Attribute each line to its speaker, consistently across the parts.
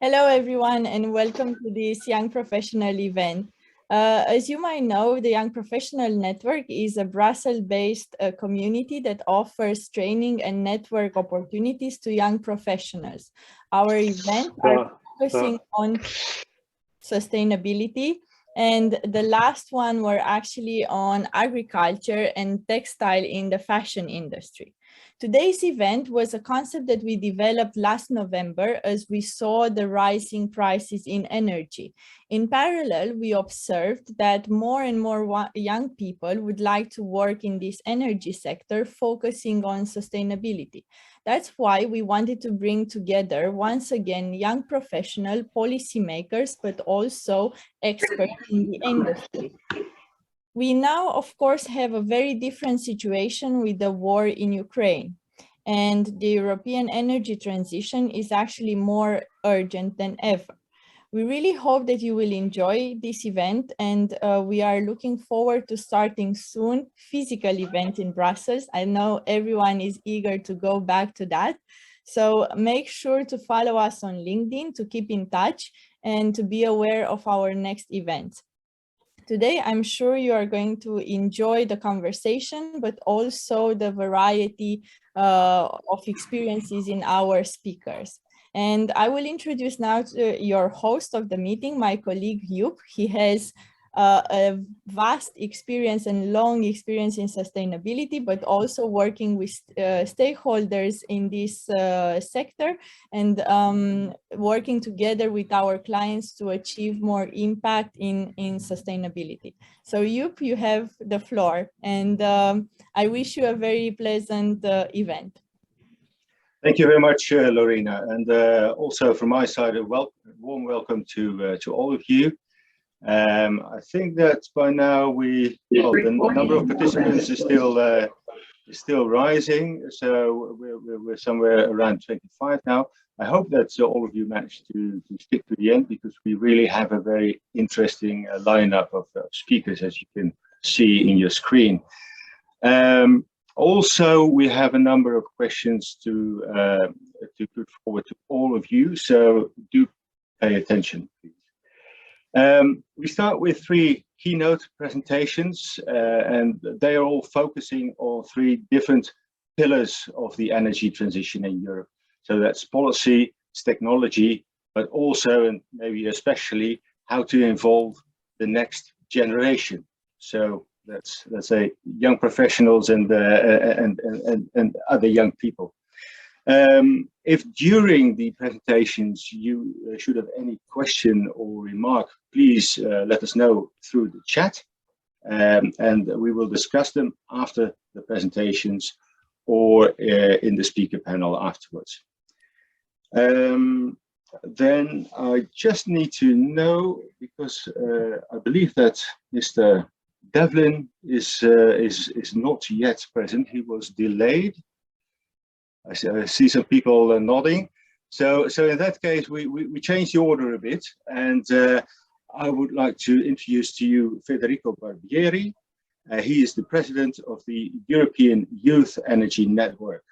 Speaker 1: Hello, everyone, and welcome to this Young Professional event. As you might know, the Young Professional Network is a Brussels-based community that offers training and network opportunities to young professionals. Our events are focusing on sustainability, and the last one were actually on agriculture and textile in the fashion industry. Today's event was a concept that we developed last November as we saw the rising prices in energy. In parallel, we observed that more and more young people would like to work in this energy sector, focusing on sustainability. That's why we wanted to bring together, once again, young professional policymakers, but also experts in the industry. We now, of course, have a very different situation with the war in Ukraine, and the European energy transition is actually more urgent than ever. We really hope that you will enjoy this event, and we are looking forward to starting soon physical event in Brussels. I know everyone is eager to go back to that. So make sure to follow us on LinkedIn to keep in touch and to be aware of our next event. Today, I'm sure you are going to enjoy the conversation, but also the variety of experiences in our speakers. And I will introduce now your host of the meeting, my colleague Joep. He has a vast experience and long experience in sustainability, but also working with stakeholders in this sector and working together with our clients to achieve more impact in sustainability. So Joep, you have the floor, and I wish you a very pleasant event.
Speaker 2: Thank you very much, Lorena, and also from my side, a warm welcome to all of you. I think that by now the number of participants is still rising, so we're somewhere around 25 now. I hope that all of you managed to stick to the end, because we really have a very interesting lineup of speakers, as you can see in your screen. Also, we have a number of questions to put forward to all of you, so do pay attention, please. We start with 3 keynote presentations, and they are all focusing on 3 different pillars of the energy transition in Europe. So that's policy, it's technology, but also, and maybe especially, how to involve the next generation. So that's, let's say, young professionals and other young people. If during the presentations you should have any question or remark, please let us know through the chat, and we will discuss them after the presentations or in the speaker panel afterwards. Then I just need to know, because I believe that Mr. Devlin is not yet present. He was delayed. I see some people nodding. So in that case, we change the order a bit, and I would like to introduce to you Federico Barbieri. He is the president of the European Youth Energy Network.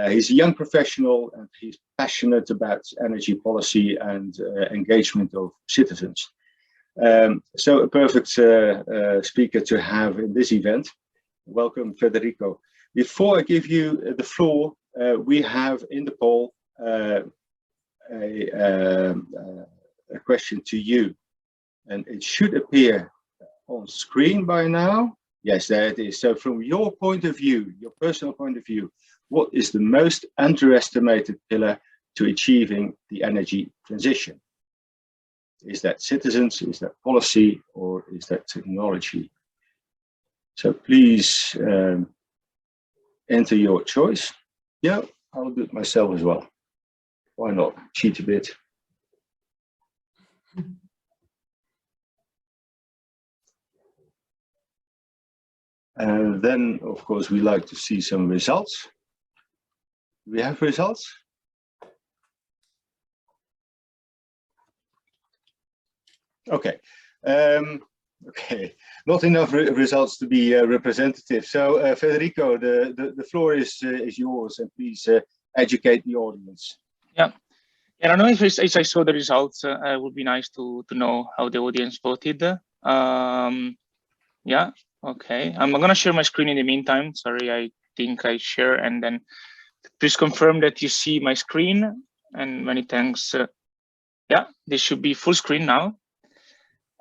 Speaker 2: He's a young professional, and he's passionate about energy policy and engagement of citizens. So a perfect speaker to have in this event. Welcome, Federico. Before I give you the floor, we have in the poll a question to you, and it should appear on screen by now. Yes, there it is. So from your point of view, your personal point of view, what is the most underestimated pillar to achieving the energy transition? Is that citizens, is that policy, or is that technology? So please enter your choice. Yeah, I'll do it myself as well. Why not? Cheat a bit. And then, of course, we like to see some results. Do we have results? Okay. Okay, not enough results to be representative. So Federico, the floor is yours, and please educate the audience.
Speaker 3: Yeah, I don't know if I saw the results. It would be nice to know how the audience voted. Yeah, okay. I'm gonna share my screen in the meantime. Sorry, I think I share, and then please confirm that you see my screen, and many thanks. Yeah, this should be full screen now.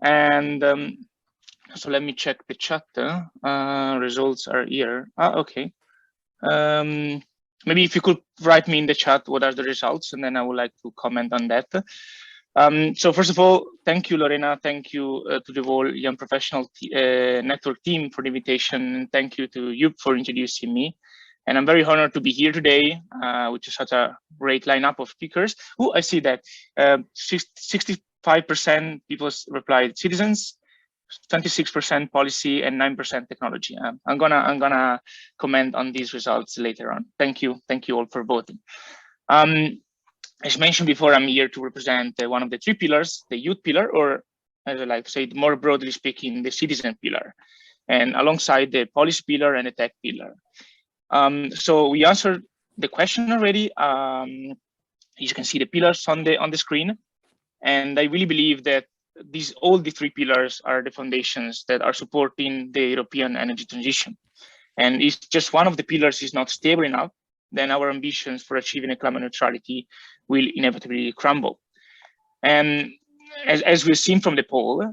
Speaker 3: And so let me check the chat. Results are here. Okay. Maybe if you could write me in the chat what are the results, and then I would like to comment on that. So first of all, thank you, Lorena. Thank you to the whole Young Professional Network team for the invitation. And thank you to you for introducing me. And I'm very honored to be here today, which is such a great lineup of speakers. Oh, I see that 65% people replied citizens, 26% policy, and 9% technology. I'm gonna comment on these results later on. Thank you all for voting. As mentioned before, I'm here to represent one of the three pillars, the youth pillar, or as I like to say, more broadly speaking, the citizen pillar, and alongside the policy pillar and the tech pillar. So we answered the question already. You can see the pillars on the screen, and I really believe that all the three pillars are the foundations that are supporting the European energy transition. And if just one of the pillars is not stable enough, then our ambitions for achieving a climate neutrality will inevitably crumble. And as we've seen from the poll,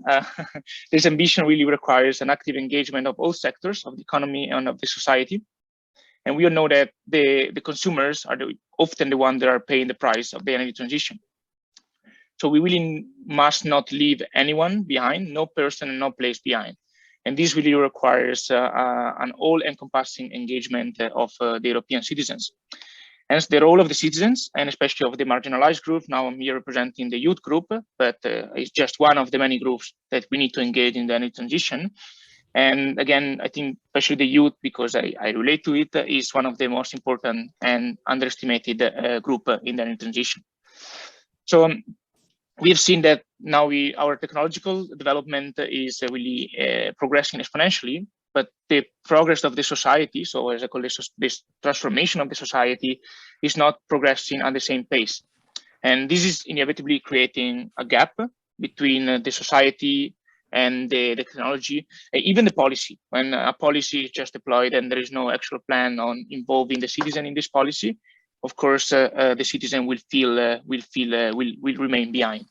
Speaker 3: this ambition really requires an active engagement of all sectors of the economy and of the society. And we all know that the consumers are often the ones that are paying the price of the energy transition. So we really must not leave anyone behind, no person and no place behind. And this really requires an all-encompassing engagement of the European citizens. Hence, the role of the citizens, and especially of the marginalized group, now I'm here representing the youth group, but it's just one of the many groups that we need to engage in the energy transition. And again, I think especially the youth, because I relate to it, is one of the most important and underestimated group in the energy transition. So we have seen that now our technological development is really progressing exponentially, but the progress of the society, so as I call this transformation of the society, is not progressing at the same pace. And this is inevitably creating a gap between the society and the technology, even the policy. When a policy is just deployed and there is no actual plan on involving the citizen in this policy, of course, the citizen will remain behind.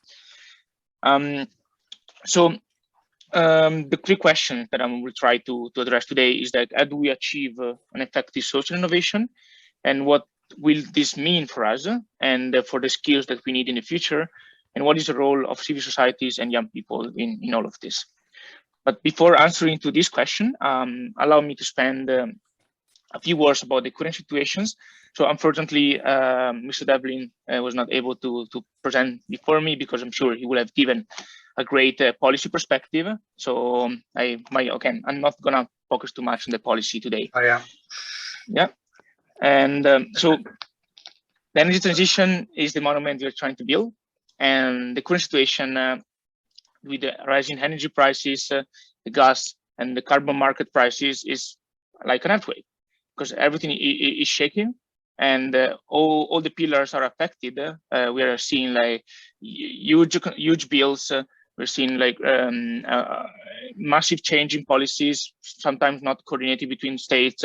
Speaker 3: The three questions that I will try to address today is that how do we achieve an effective social innovation, and what will this mean for us and for the skills that we need in the future, and what is the role of civil societies and young people in all of this? But before answering to this question, allow me to spend a few words about the current situations. So unfortunately, Mr. Devlin was not able to present before me, because I'm sure he will have given a great policy perspective. So again, I'm not gonna focus too much on the policy today.
Speaker 4: Oh, yeah.
Speaker 3: Yeah. And so the energy transition is the monument we're trying to build. And the current situation with the rising energy prices, the gas and the carbon market prices is like an earthquake, because everything is shaking, and all the pillars are affected. We are seeing like huge bills. We're seeing like massive change in policies, sometimes not coordinated between states.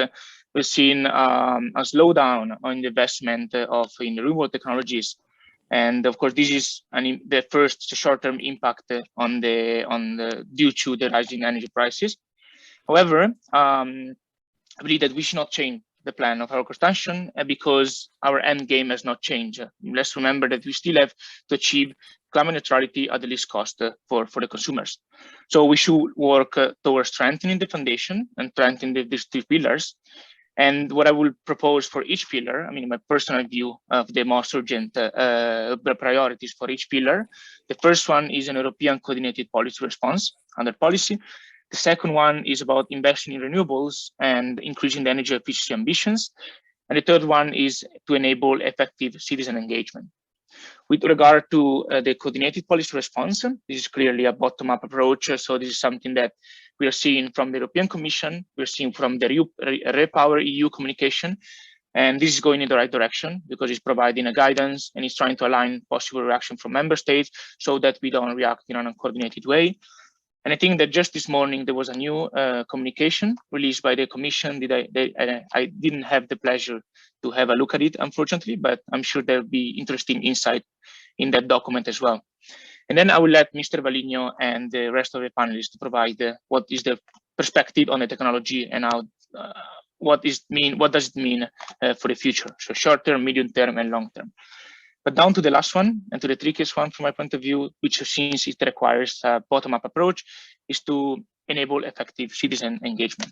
Speaker 3: We're seeing a slowdown on the investment in renewable technologies. And of course, this is the first short-term impact due to the rising energy prices. However, I believe that we should not change the plan of our construction because our end game has not changed. Let's remember that we still have to achieve climate neutrality at the least cost for the consumers. So we should work towards strengthening the foundation and strengthening these three pillars. And what I will propose for each pillar, I mean, my personal view of the most urgent priorities for each pillar. The first one is an European coordinated policy response under policy. The second one is about investing in renewables and increasing the energy efficiency ambitions. And the third one is to enable effective citizen engagement. With regard to the coordinated policy response, this is clearly a bottom-up approach. So this is something that we are seeing from the European Commission, we're seeing from the REPower EU communication, And this is going in the right direction because it's providing a guidance and it's trying to align possible reaction from member states so that we don't react in an uncoordinated way. And I think that just this morning, there was a new communication released by the Commission. I didn't have the pleasure to have a look at it, unfortunately, but I'm sure there'll be interesting insight in that document as well. And then I will let Mr. Valiño and the rest of the panelists to provide what is the perspective on the technology and how what does it mean for the future? So short term, medium term, and long term. But down to the last one, and to the trickiest one from my point of view, which since it requires a bottom-up approach, is to enable effective citizen engagement.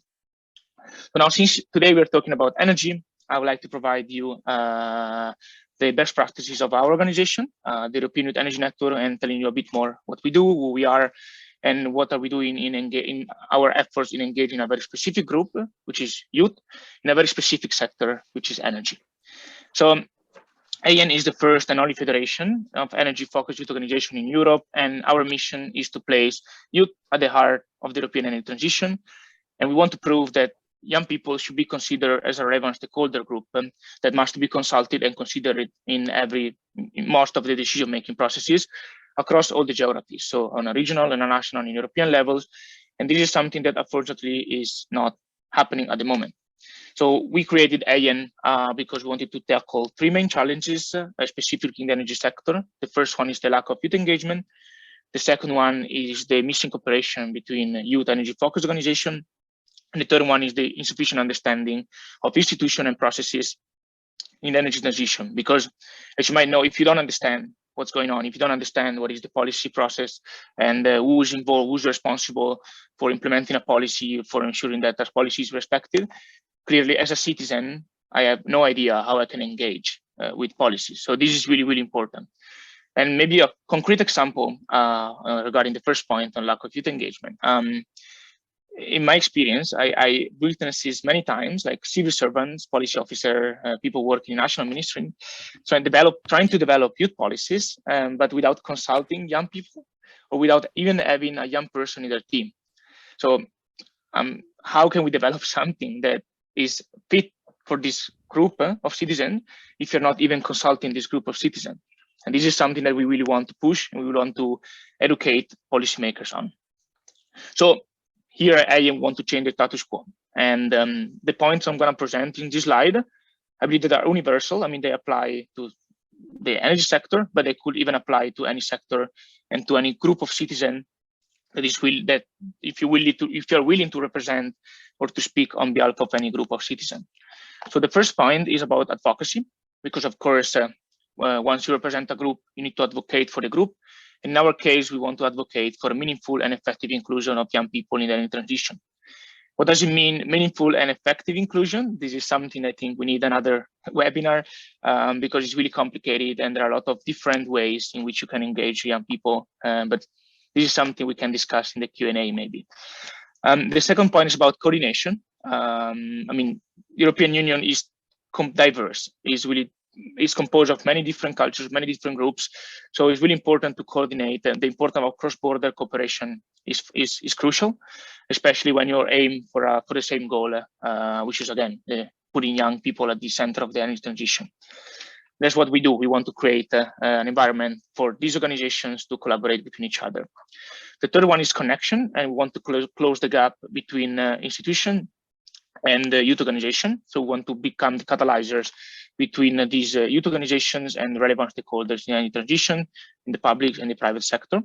Speaker 3: So now, since today we're talking about energy, I would like to provide you the best practices of our organization, the European Youth Energy Network, and telling you a bit more what we do, who we are, and what are we doing in our efforts in engaging a very specific group, which is youth, in a very specific sector, which is energy. So EYEN is the first and only federation of energy-focused youth organization in Europe, and our mission is to place youth at the heart of the European energy transition. And we want to prove that young people should be considered as a relevant stakeholder group that must be consulted and considered in most of the decision-making processes across all the geographies, so on a regional and a national and European levels. And this is something that unfortunately is not happening at the moment. So we created EYEN because we wanted to tackle three main challenges, specifically in the energy sector. The first one is the lack of youth engagement. The second one is the missing cooperation between youth energy-focused organizations. And the third one is the insufficient understanding of institutions and processes in the energy transition. Because as you might know, if you don't understand what's going on, if you don't understand what is the policy process and who's involved, who's responsible for implementing a policy, for ensuring that that policy is respected, clearly as a citizen, I have no idea how I can engage with policies. So this is really, really important. And maybe a concrete example regarding the first point on lack of youth engagement. In my experience, I witnessed this many times, like civil servants, policy officer, people working in national ministry, trying to develop youth policies, but without consulting young people or without even having a young person in their team. So how can we develop something that is fit for this group of citizens if you're not even consulting this group of citizens? And this is something that we really want to push and we want to educate policymakers on. So here I want to change the status quo. And the points I'm going to present in this slide, I believe that are universal. I mean, they apply to the energy sector, but they could even apply to any sector and to any group of citizens that if you're willing to represent or to speak on behalf of any group of citizens. So the first point is about advocacy, because of course, once you represent a group, you need to advocate for the group. In our case, we want to advocate for a meaningful and effective inclusion of young people in the energy transition. What does it mean, meaningful and effective inclusion? This is something I think we need another webinar because it's really complicated and there are a lot of different ways in which you can engage young people. But this is something we can discuss in the Q&A maybe. The second point is about coordination. I mean, European Union is diverse, is composed of many different cultures, many different groups. So it's really important to coordinate, and the importance of cross-border cooperation is crucial, especially when you're aiming for the same goal, which is again putting young people at the center of the energy transition. That's what we do. We want to create an environment for these organizations to collaborate between each other. The third one is connection, and we want to close the gap between institution and youth organization. So we want to become the catalyzers between these youth organizations and relevant stakeholders in energy transition in the public and the private sector.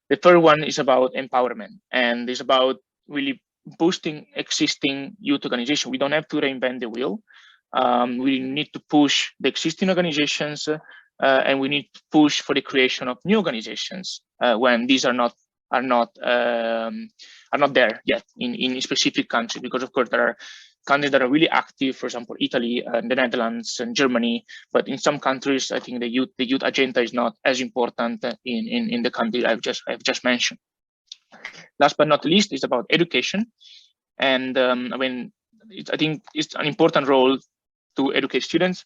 Speaker 3: The third one is about empowerment, and it's about really boosting existing youth organizations. We don't have to reinvent the wheel. We need to push the existing organizations and we need to push for the creation of new organizations when these are not there yet in specific countries, because of course there are countries that are really active, for example, Italy, the Netherlands and Germany, but in some countries, I think the youth agenda is not as important in the country I've just mentioned. Last but not least is about education. And I mean, I think it's an important role to educate students,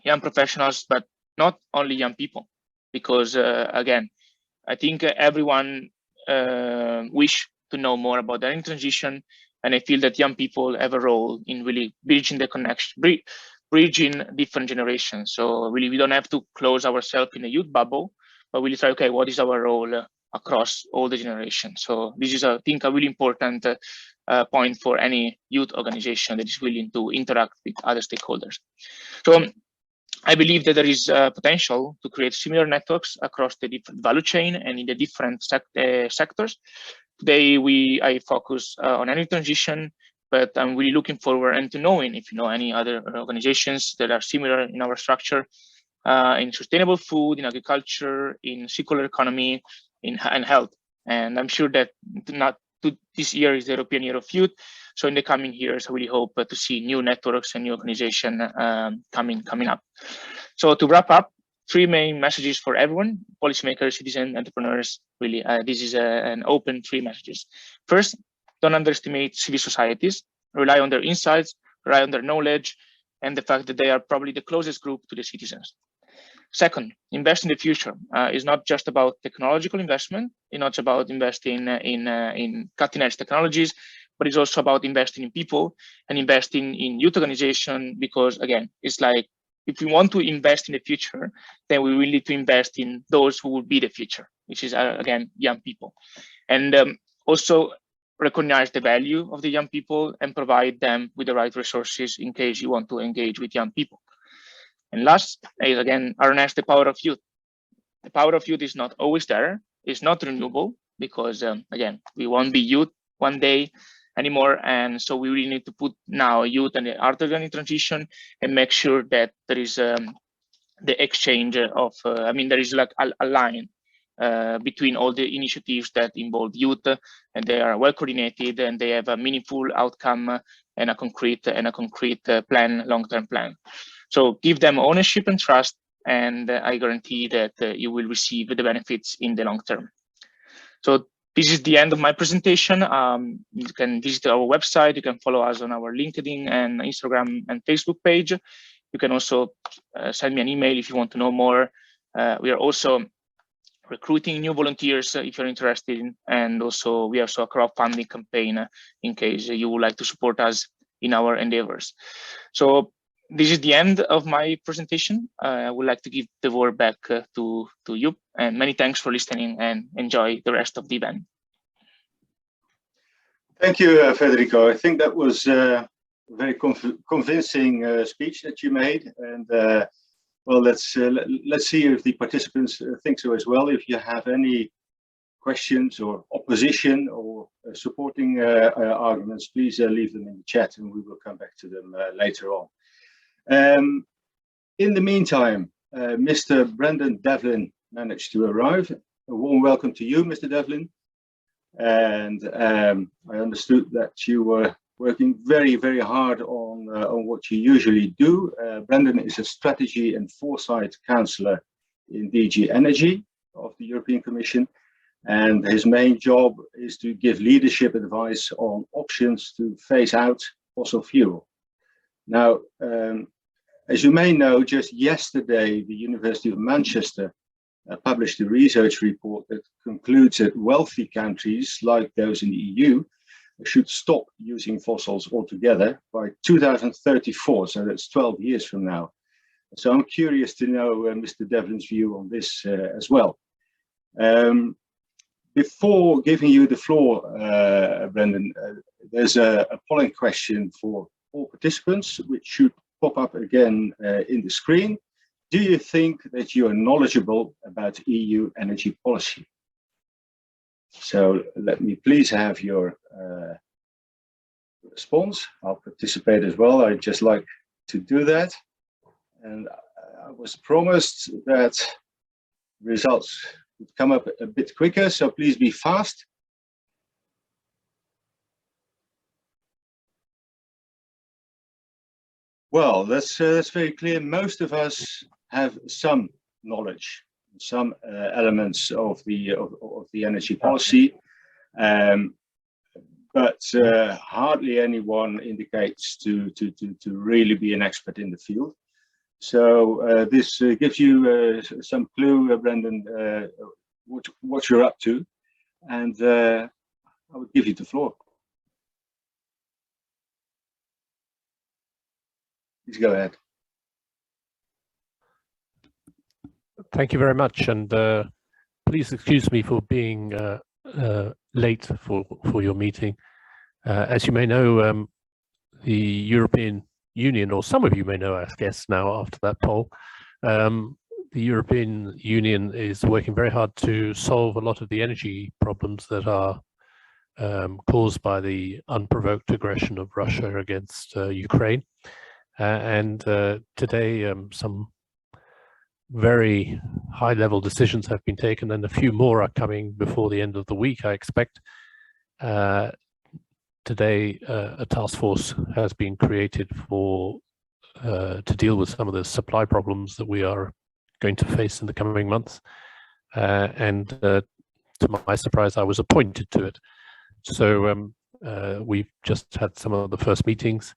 Speaker 3: young professionals, but not only young people, because again, I think everyone wish to know more about the energy transition, And I feel that young people have a role in really bridging the connection, bridging different generations. So really, we don't have to close ourselves in a youth bubble, but really try, okay, what is our role across all the generations? So this is, I think, a really important point for any youth organization that is willing to interact with other stakeholders. So I believe that there is potential to create similar networks across the different value chain and in the different sectors. Today, I focus on energy transition, but I'm really looking forward and to knowing if you know any other organizations that are similar in our structure, in sustainable food, in agriculture, in circular economy, in health. And I'm sure that this year is the European Year of Youth. So in the coming years, I really hope to see new networks and new organizations coming up. So to wrap up, 3 main messages for everyone: policymakers, citizens, entrepreneurs. Really, this is an open 3 messages. First, don't underestimate civil societies. Rely on their insights, rely on their knowledge, and the fact that they are probably the closest group to the citizens. Second, invest in the future. It's not just about technological investment. It's not about investing in cutting-edge technologies, but it's also about investing in people and investing in youth organization, because again, it's like, if we want to invest in the future, then we will need to invest in those who will be the future, which is, again, young people. And also recognize the value of the young people and provide them with the right resources in case you want to engage with young people. And last is, again, harness the power of youth. The power of youth is not always there. It's not renewable because, again, we won't be youth one day anymore. And so we really need to put now youth and the art organic transition and make sure that there is the exchange of, there is like a line between all the initiatives that involve youth, and they are well coordinated and they have a meaningful outcome and a concrete plan, long-term plan. So give them ownership and trust, and I guarantee that you will receive the benefits in the long term. So this is the end of my presentation. You can visit our website. You can follow us on our LinkedIn and Instagram and Facebook page. You can also send me an email if you want to know more. We are also recruiting new volunteers if you're interested in, and also we also a crowdfunding campaign in case you would like to support us in our endeavors. So this is the end of my presentation. I would like to give the word back to you, and many thanks for listening, and enjoy the rest of the event.
Speaker 2: Thank you, Federico. I think that was a very convincing speech that you made, and well, let's see if the participants think so as well. If you have any questions or opposition or supporting arguments, please leave them in the chat, and we will come back to them later on. In the meantime, Mr. Brendan Devlin managed to arrive. A warm welcome to you, Mr. Devlin. And I understood that you were working very, very hard on what you usually do. Brendan is a strategy and foresight counsellor in DG Energy of the European Commission, and his main job is to give leadership advice on options to phase out fossil fuel. Now, as you may know, just yesterday, the University of Manchester published a research report that concludes that wealthy countries like those in the EU should stop using fossils altogether by 2034, so that's 12 years from now. So I'm curious to know Mr. Devlin's view on this as well. Before giving you the floor, Brendan, there's a polling question for all participants, which should pop up again in the screen. Do you think that you are knowledgeable about EU energy policy? So let me please have your response. I'll participate as well. I'd just like to do that. And I was promised that results would come up a bit quicker, so please be fast. Well, that's very clear. Most of us have some knowledge, some elements of the energy policy, but hardly anyone indicates to really be an expert in the field. So this gives you some clue, Brendan, what you're up to, and I would give you the floor. Please go ahead.
Speaker 4: Thank you very much, and please excuse me for being late for your meeting. As you may know, the European Union, or some of you may know, I guess now after that poll, the European Union is working very hard to solve a lot of the energy problems that are caused by the unprovoked aggression of Russia against Ukraine. And today some very high-level decisions have been taken, and a few more are coming before the end of the week, I expect. Today, a task force has been created for to deal with some of the supply problems that we are going to face in the coming months. And to my surprise, I was appointed to it. So we've just had some of the first meetings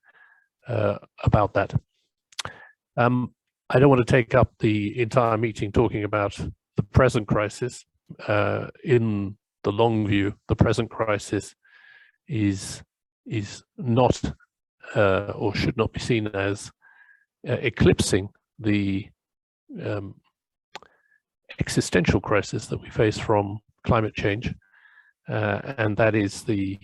Speaker 4: about that. I don't want to take up the entire meeting talking about the present crisis. In the long view, the present crisis is not or should not be seen as eclipsing the existential crisis that we face from climate change, and that is the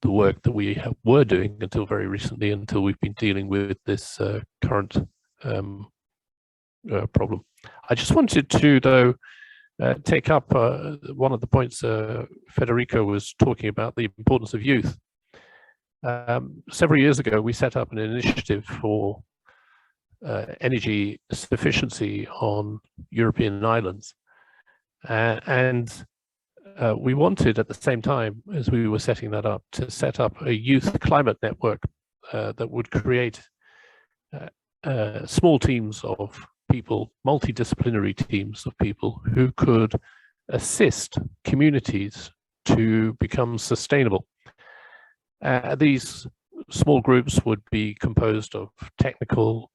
Speaker 4: work that we were doing until very recently, until we've been dealing with this current problem. I just wanted to, though, take up one of the points Federico was talking about, the importance of youth. Several years ago, we set up an initiative for energy sufficiency on European islands. And we wanted, at the same time as we were setting that up, to set up a youth climate network that would create small teams of people, multidisciplinary teams of people who could assist communities to become sustainable. These small groups would be composed of technical,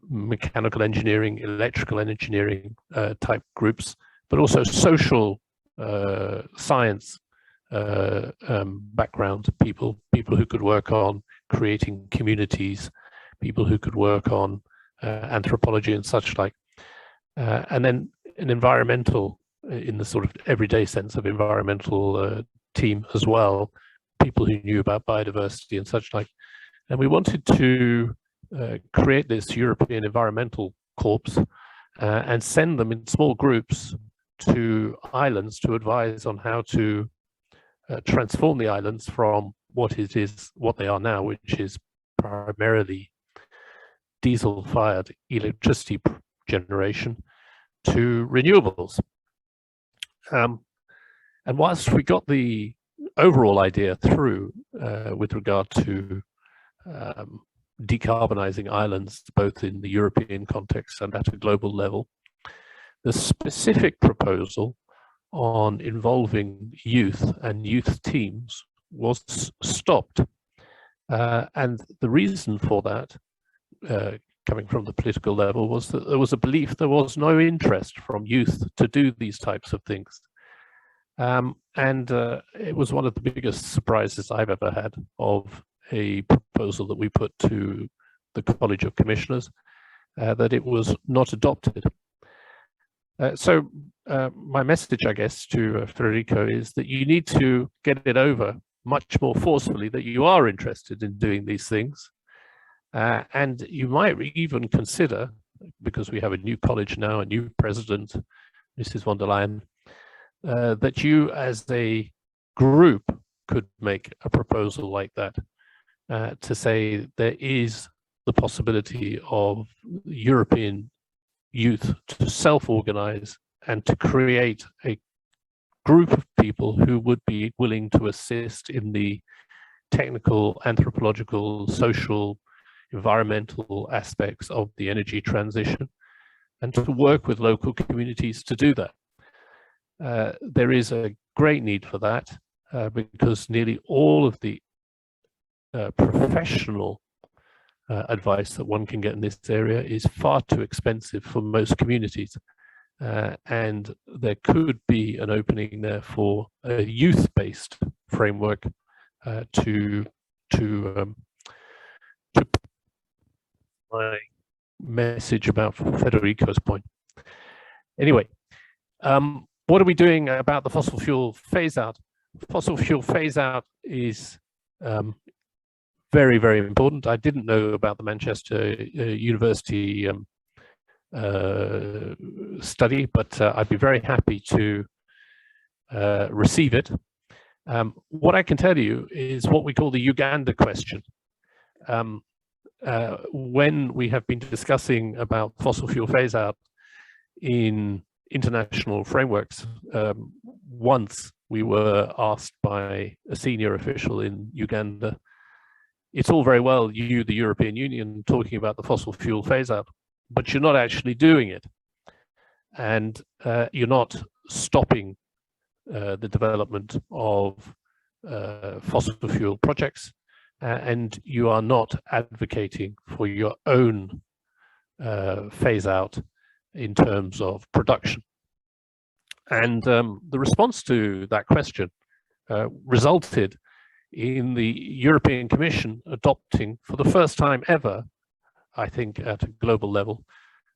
Speaker 4: mechanical engineering, electrical engineering type groups, but also social science background people who could work on creating communities, people who could work on anthropology and such like, and then an environmental, in the sort of everyday sense of environmental team as well, people who knew about biodiversity and such like. And we wanted to create this European Environmental Corps and send them in small groups to islands to advise on how to transform the islands from what they are now, which is primarily diesel-fired electricity generation, to renewables. And whilst we got the overall idea through with regard to decarbonizing islands, both in the European context and at a global level, the specific proposal on involving youth and youth teams was stopped. And the reason for that, coming from the political level, was that there was a belief there was no interest from youth to do these types of things. And it was one of the biggest surprises I've ever had of a proposal that we put to the College of Commissioners, that it was not adopted. So my message, I guess, to Federico is that you need to get it over much more forcefully that you are interested in doing these things. And you might even consider, because we have a new college now, a new president, Mrs. von der Leyen, that you as a group could make a proposal like that, to say there is the possibility of European youth to self-organize and to create a group of people who would be willing to assist in the technical, anthropological, social, environmental aspects of the energy transition, and to work with local communities to do that. There is a great need for that because nearly all of the professional advice that one can get in this area is far too expensive for most communities. And there could be an opening there for a youth-based framework to my message about Federico's point. Anyway, what are we doing about the fossil fuel phase out? Fossil fuel phase out is very, very important. I didn't know about the Manchester University study, but I'd be very happy to receive it. What I can tell you is what we call the Uganda question. When we have been discussing about fossil fuel phase out in international frameworks, once we were asked by a senior official in Uganda, it's all very well you, the European Union, talking about the fossil fuel phase out, but you're not actually doing it. And you're not stopping the development of fossil fuel projects, and you are not advocating for your own phase out in terms of production. And the response to that question resulted in the European Commission adopting, for the first time ever, I think at a global level,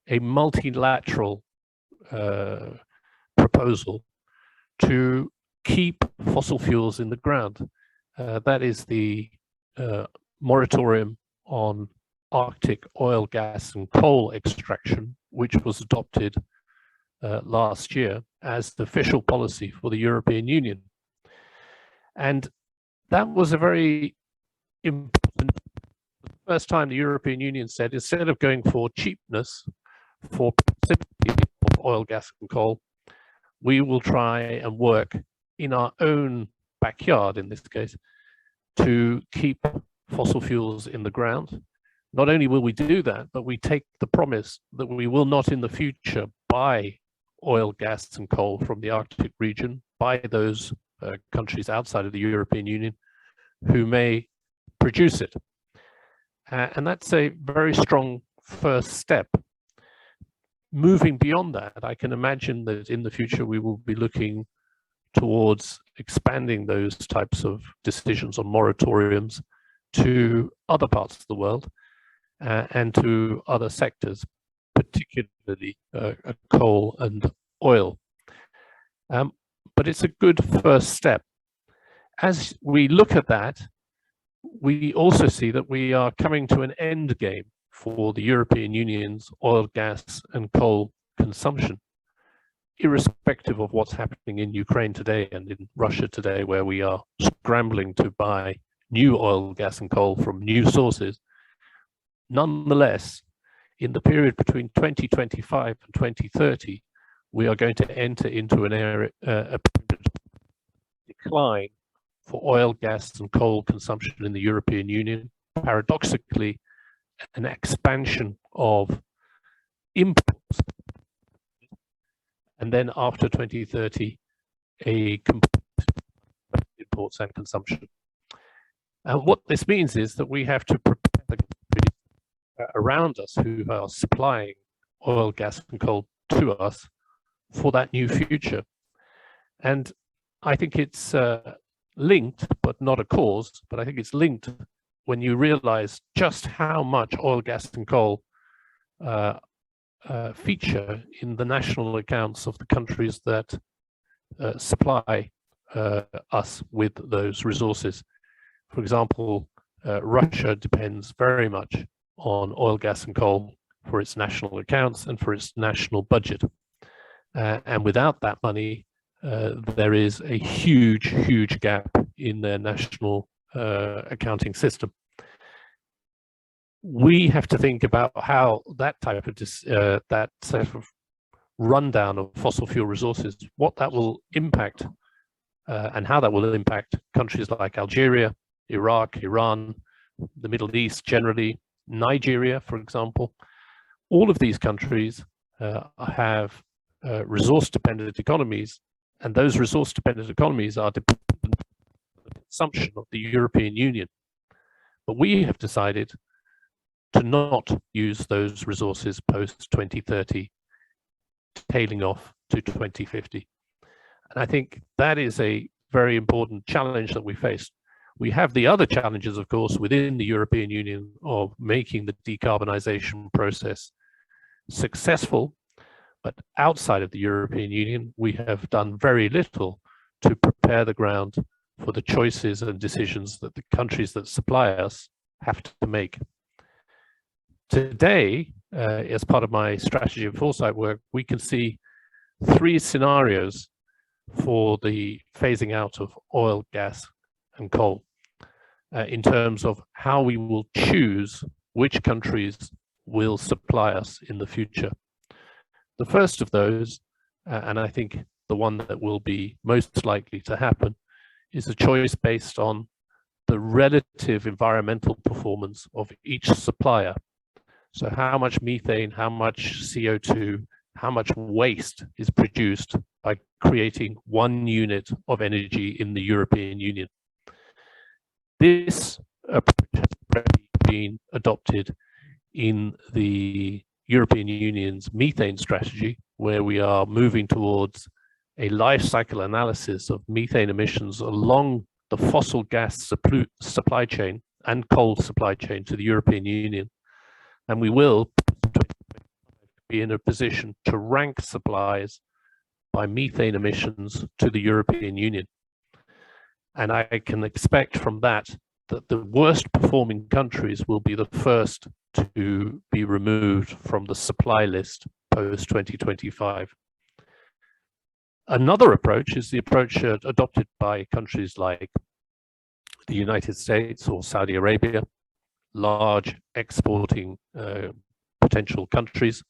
Speaker 4: a multilateral proposal to keep fossil fuels in the ground. That is the moratorium on Arctic oil, gas and coal extraction, which was adopted last year as the official policy for the European Union. And that was a very important, first time the European Union said, instead of going for cheapness, for proximity of oil, gas and coal, we will try and work in our own backyard, in this case, to keep fossil fuels in the ground. Not only will we do that, but we take the promise that we will not in the future buy oil, gas and coal from the Arctic region, by those countries outside of the European Union who may produce it. And that's a very strong first step. Moving beyond that, I can imagine that in the future we will be looking towards expanding those types of decisions on moratoriums to other parts of the world and to other sectors, particularly coal and oil. But it's a good first step. As we look at that, we also see that we are coming to an end game for the European Union's oil, gas and coal consumption, irrespective of what's happening in Ukraine today and in Russia today, where we are scrambling to buy new oil, gas and coal from new sources. Nonetheless, in the period between 2025 and 2030, we are going to enter into an area, a decline for oil, gas and coal consumption in the European Union. Paradoxically, an expansion of imports, and then after 2030, a complete imports and consumption. And what this means is that we have to prepare the countries around us who are supplying oil, gas and coal to us for that new future. And I think it's linked, but not a cause, but I think it's linked when you realize just how much oil, gas and coal feature in the national accounts of the countries that supply us with those resources. For example, Russia depends very much on oil, gas and coal for its national accounts and for its national budget. And without that money, there is a huge, huge gap in their national accounting system. We have to think about how that type of that sort of rundown of fossil fuel resources, what that will impact and how that will impact countries like Algeria, Iraq, Iran, the Middle East generally, Nigeria, for example. All of these countries have resource-dependent economies, and those resource-dependent economies are dependent on the consumption of the European Union. But we have decided to not use those resources post-2030, tailing off to 2050. And I think that is a very important challenge that we face. We have the other challenges, of course, within the European Union of making the decarbonization process successful. But outside of the European Union, we have done very little to prepare the ground for the choices and decisions that the countries that supply us have to make. Today, as part of my strategy and foresight work, we can see 3 scenarios for the phasing out of oil, gas, and coal in terms of how we will choose which countries will supply us in the future. The first of those, and I think the one that will be most likely to happen, is a choice based on the relative environmental performance of each supplier. So how much methane, how much CO2, how much waste is produced by creating 1 unit of energy in the European Union. This approach has already been adopted in the European Union's methane strategy, where we are moving towards a life cycle analysis of methane emissions along the fossil gas supply chain and coal supply chain to the European Union. And we will be in a position to rank supplies by methane emissions to the European Union. And I can expect from that that the worst performing countries will be the first to be removed from the supply list post 2025. Another approach is the approach adopted by countries like the United States or Saudi Arabia, large exporting potential countries,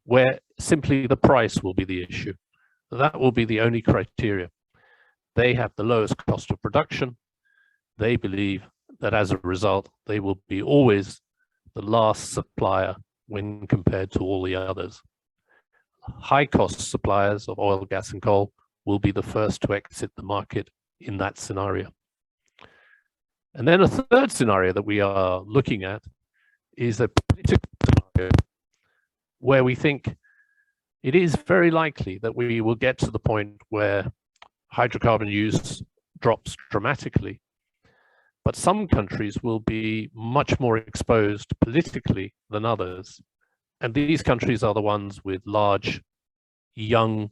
Speaker 4: where simply the price will be the issue. That will be the only criteria. They have the lowest cost of production. They believe that as a result, they will be always the last supplier when compared to all the others. High cost suppliers of oil, gas, and coal will be the first to exit the market in that scenario. And then a third scenario that we are looking at is a political scenario where we think it is very likely that we will get to the point where hydrocarbon use drops dramatically. But some countries will be much more exposed politically than others. And these countries are the ones with large, young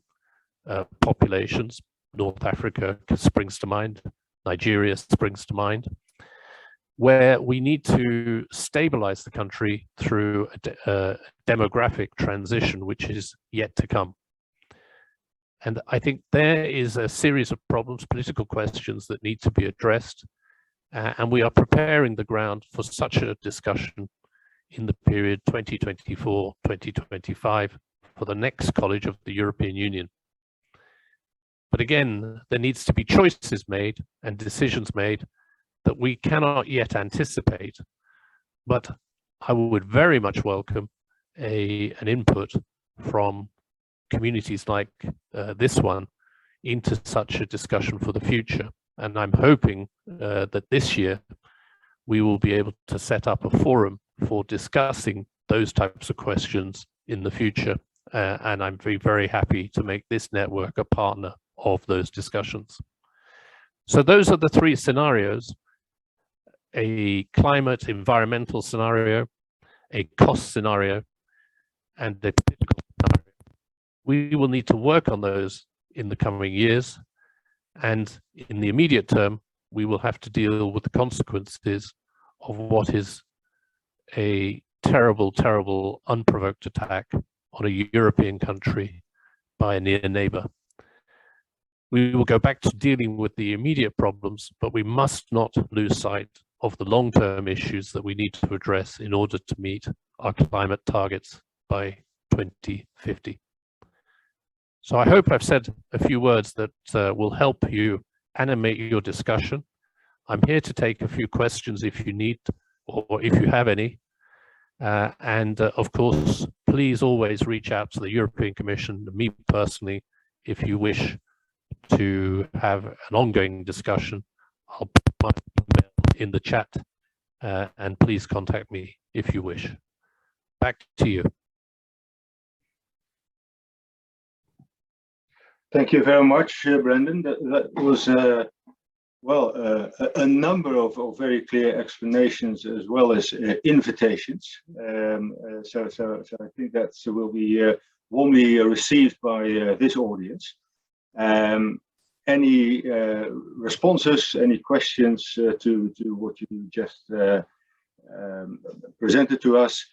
Speaker 4: populations. North Africa springs to mind, Nigeria springs to mind, where we need to stabilize the country through a demographic transition, which is yet to come. And I think there is a series of problems, political questions that need to be addressed. And we are preparing the ground for such a discussion in the period 2024-2025 for the next College of the European Union. But again, there needs to be choices made and decisions made that we cannot yet anticipate. But I would very much welcome an input from communities like this one into such a discussion for the future. And I'm hoping that this year we will be able to set up a forum for discussing those types of questions in the future. And I'm very happy to make this network a partner of those discussions. So those are the 3 scenarios: a climate environmental scenario, a cost scenario, and a political scenario. We will need to work on those in the coming years. And in the immediate term, we will have to deal with the consequences of what is a terrible, terrible, unprovoked attack on a European country by a near neighbor. We will go back to dealing with the immediate problems, but we must not lose sight of the long-term issues that we need to address in order to meet our climate targets by 2050. So I hope I've said a few words that will help you animate your discussion. I'm here to take a few questions if you need, or if you have any. Of course, please always reach out to the European Commission, me personally, if you wish to have an ongoing discussion. I'll put my email in the chat, and please contact me if you wish. Back to you.
Speaker 2: Thank you very much, Brendan. That was well, a number of very clear explanations as well as invitations. So I think that will be warmly received by this audience. Any responses, any questions to what you just presented to us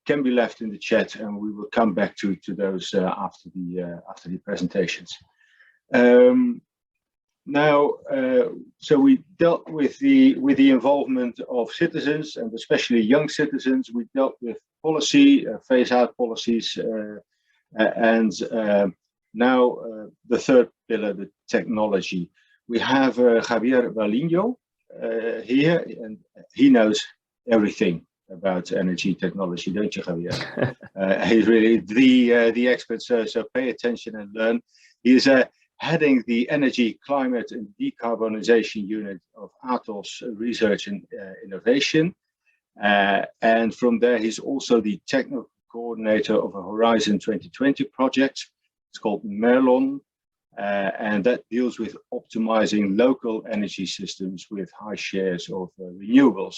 Speaker 2: can be left in the chat, and we will come back to those after the presentations. Now, so we dealt with the involvement of citizens, and especially young citizens. We dealt with policy, phase-out policies, and now the third pillar, the technology. We have Javier Valiño here, and he knows everything about energy technology, don't you, Javier? He's really the expert, so pay attention and learn. He's heading the Energy, Climate and Decarbonization Unit of Atos Research and Innovation. And from there, he's also the technical coordinator of a Horizon 2020 project. It's called Merlon, and that deals with optimizing local energy systems with high shares of renewables.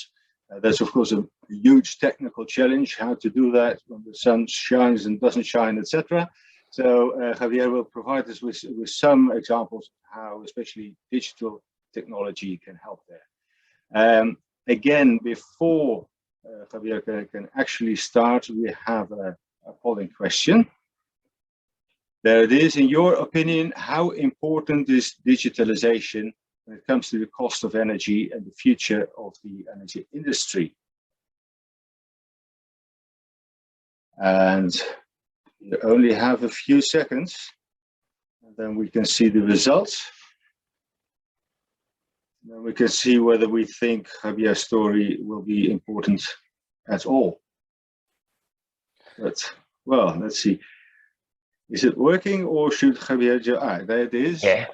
Speaker 2: That's, of course, a huge technical challenge, how to do that when the sun shines and doesn't shine, etc. So Javier will provide us with some examples of how especially digital technology can help there. Again, before Javier can actually start, we have a polling question. There it is. In your opinion, how important is digitalization when it comes to the cost of energy and the future of the energy industry? And you only have a few seconds, and then we can see the results. Then we can see whether we think Javier's story will be important at all. But, well, let's see. Is it working, or should Javier there it is.
Speaker 5: Yeah.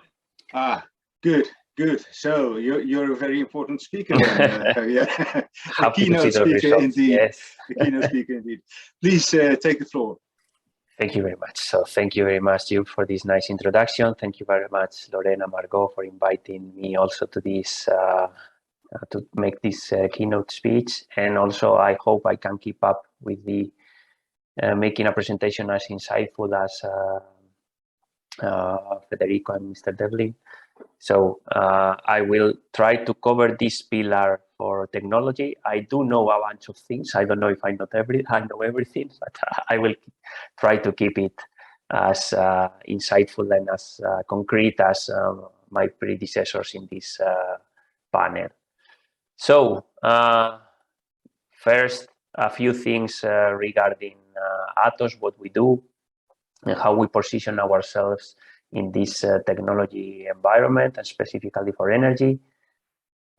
Speaker 2: Ah, good. Good. So you're a very important speaker, then, Javier. A keynote speaker indeed.
Speaker 5: Yes.
Speaker 2: A keynote speaker indeed. Please take the floor.
Speaker 5: Thank you very much. So thank you very much, you, for this nice introduction. Thank you very much, Lorena, Margot, for inviting me also to this to make this keynote speech. And also, I hope I can keep up with the making a presentation as insightful as Federico and Mr. Devlin. So I will try to cover this pillar for technology. I do know a bunch of things. I don't know if I know everything, but I will try to keep it as insightful and as concrete as my predecessors in this panel. So first, a few things regarding Atos, what we do, and how we position ourselves in this technology environment, and specifically for energy.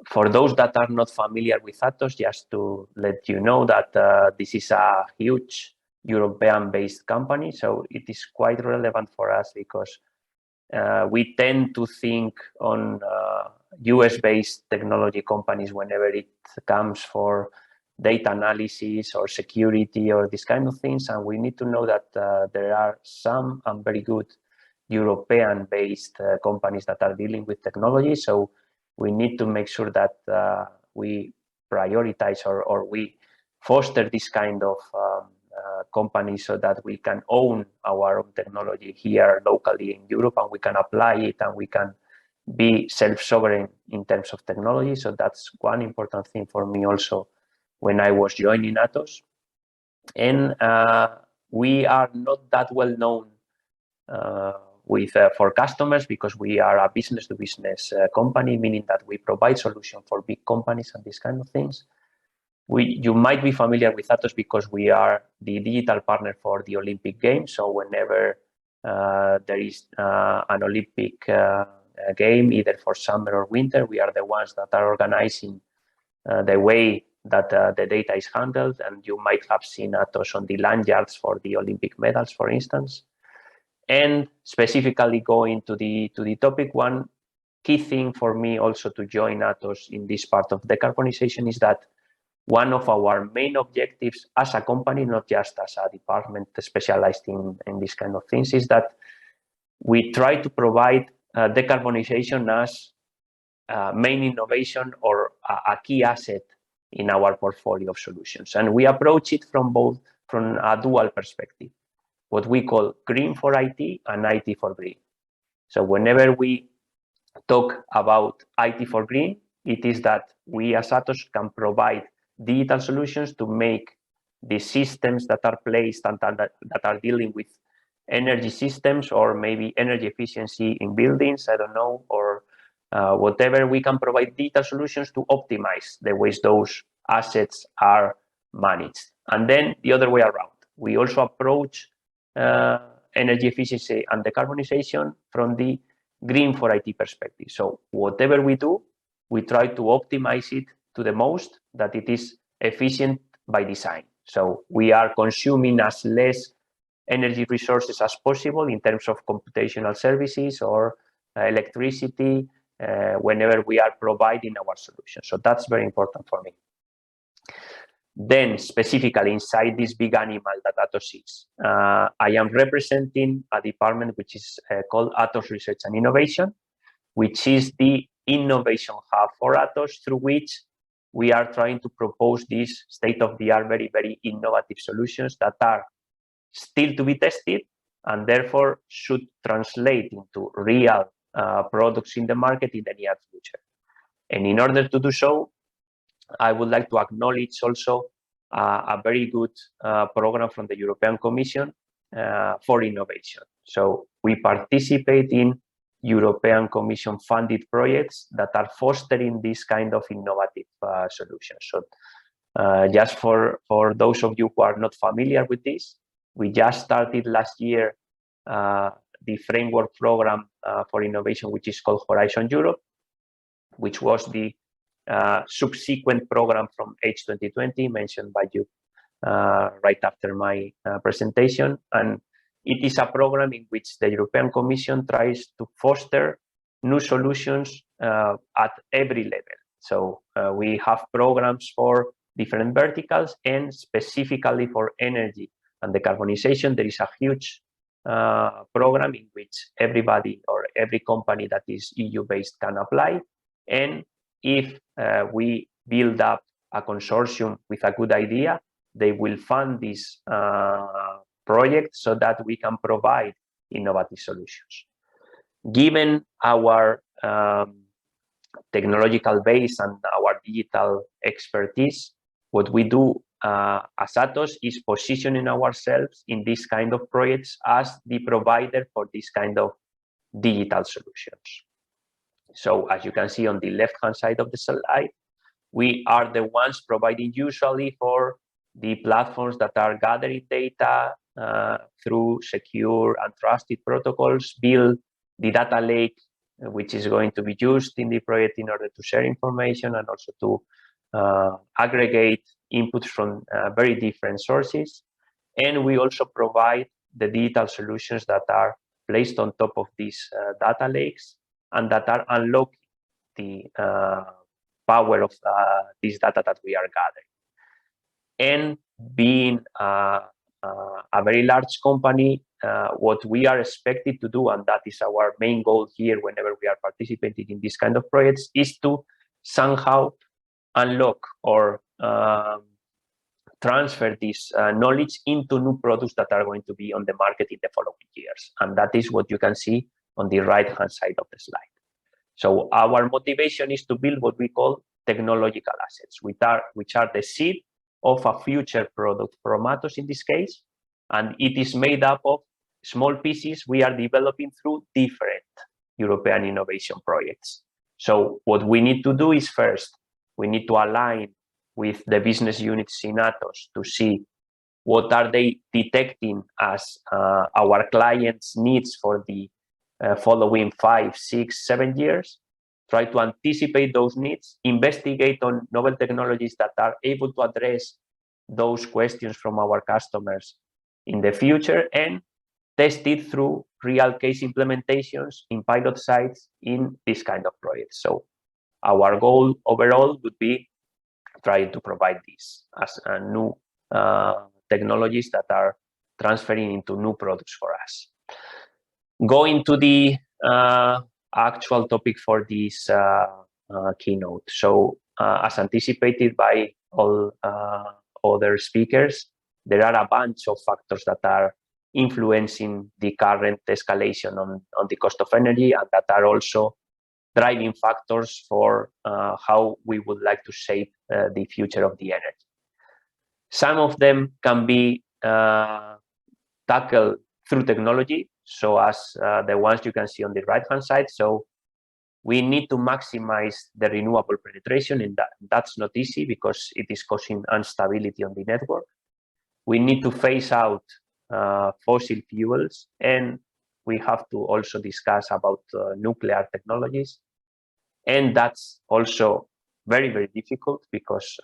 Speaker 5: For those that are not familiar with Atos, just to let you know that this is a huge European-based company, so it is quite relevant for us because we tend to think on US-based technology companies whenever it comes for data analysis or security or these kind of things, and we need to know that there are some very good European-based companies that are dealing with technology. So we need to make sure that we prioritize or we foster this kind of companies so that we can own our own technology here locally in Europe, and we can apply it, and we can be self-sovereign in terms of technology. So that's one important thing for me also when I was joining Atos. And we are not that well known for customers because we are a business-to-business company, meaning that we provide solutions for big companies and these kind of things. You might be familiar with Atos because we are the digital partner for the Olympic Games. So whenever there is an Olympic game, either for summer or winter, we are the ones that are organizing the way that the data is handled. And you might have seen Atos on the lanyards for the Olympic medals, for instance. And specifically going to the topic, one key thing for me also to join Atos in this part of decarbonization is that one of our main objectives as a company, not just as a department specialized in these kind of things, is that we try to provide decarbonization as main innovation or a key asset in our portfolio of solutions. And we approach it from a dual perspective, what we call green for IT and IT for green. So whenever we talk about IT for green, it is that we as Atos can provide digital solutions to make the systems that are placed and that are dealing with energy systems or maybe energy efficiency in buildings, I don't know, or whatever. We can provide digital solutions to optimize the ways those assets are managed. And then the other way around, we also approach energy efficiency and decarbonization from the green for IT perspective. So whatever we do, we try to optimize it to the most that it is efficient by design. So we are consuming as less energy resources as possible in terms of computational services or electricity whenever we are providing our solution. So that's very important for me. Then specifically inside this big animal that Atos is, I am representing a department which is called Atos Research and Innovation, which is the innovation hub for Atos, through which we are trying to propose these state-of-the-art, very, very innovative solutions that are still to be tested and therefore should translate into real products in the market in the near future. And in order to do so, I would like to acknowledge also a very good program from the European Commission for innovation. So we participate in European Commission funded projects that are fostering this kind of innovative solutions. So just for those of you who are not familiar with this, we just started last year the framework program for innovation, which is called Horizon Europe, which was the subsequent program from H2020 mentioned by you right after my presentation. And it is a program in which the European Commission tries to foster new solutions at every level. So we have programs for different verticals, and specifically for energy and decarbonization, there is a huge program in which everybody or every company that is EU-based can apply. And if we build up a consortium with a good idea, they will fund this project so that we can provide innovative solutions. Given our technological base and our digital expertise, what we do as Atos is positioning ourselves in this kind of projects as the provider for this kind of digital solutions. So as you can see on the left-hand side of the slide, we are the ones providing usually for the platforms that are gathering data through secure and trusted protocols, build the data lake, which is going to be used in the project in order to share information and also to aggregate inputs from very different sources. And we also provide the digital solutions that are placed on top of these data lakes and that are unlocking the power of this data that we are gathering. And being a very large company, what we are expected to do, and that is our main goal here whenever we are participating in this kind of projects, is to somehow unlock or transfer this knowledge into new products that are going to be on the market in the following years. And that is what you can see on the right-hand side of the slide. So our motivation is to build what we call technological assets, which are the seed of a future product from Atos in this case. And it is made up of small pieces we are developing through different European innovation projects. So what we need to do is first, we need to align with the business units in Atos to see what are they detecting as our clients' needs for the following 5, 6, 7 years, try to anticipate those needs, investigate on novel technologies that are able to address those questions from our customers in the future, and test it through real case implementations in pilot sites in this kind of projects. So our goal overall would be trying to provide this as a new technologies that are transferring into new products for us. Going to the actual topic for this keynote. So as anticipated by all other speakers, there are a bunch of factors that are influencing the current escalation on the cost of energy, and that are also driving factors for how we would like to shape the future of the energy. Some of them can be tackled through technology, so as the ones you can see on the right-hand side. So we need to maximize the renewable penetration, and that's not easy because it is causing instability on the network. We need to phase out fossil fuels, and we have to also discuss about nuclear technologies. And that's also very, very difficult because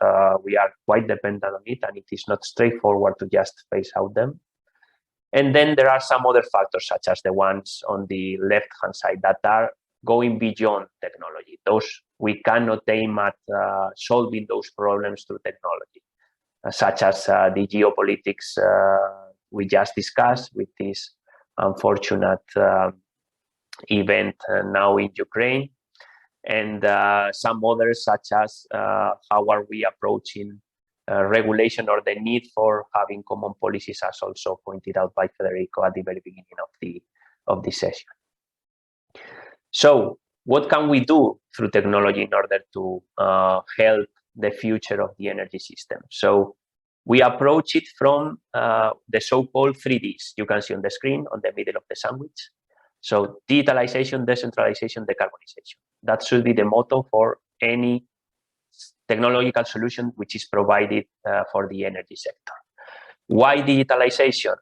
Speaker 5: we are quite dependent on it, and it is not straightforward to just phase out them. And then there are some other factors, such as the ones on the left-hand side, that are going beyond technology. Those we cannot aim at solving those problems through technology, such as the geopolitics we just discussed with this unfortunate event now in Ukraine, and some others, such as how are we approaching regulation, or the need for having common policies, as also pointed out by Federico at the very beginning of the session. So what can we do through technology in order to help the future of the energy system? So we approach it from the so-called 3Ds you can see on the screen on the middle of the sandwich. So digitalization, decentralization, decarbonization. That should be the motto for any technological solution which is provided for the energy sector. Why digitalization?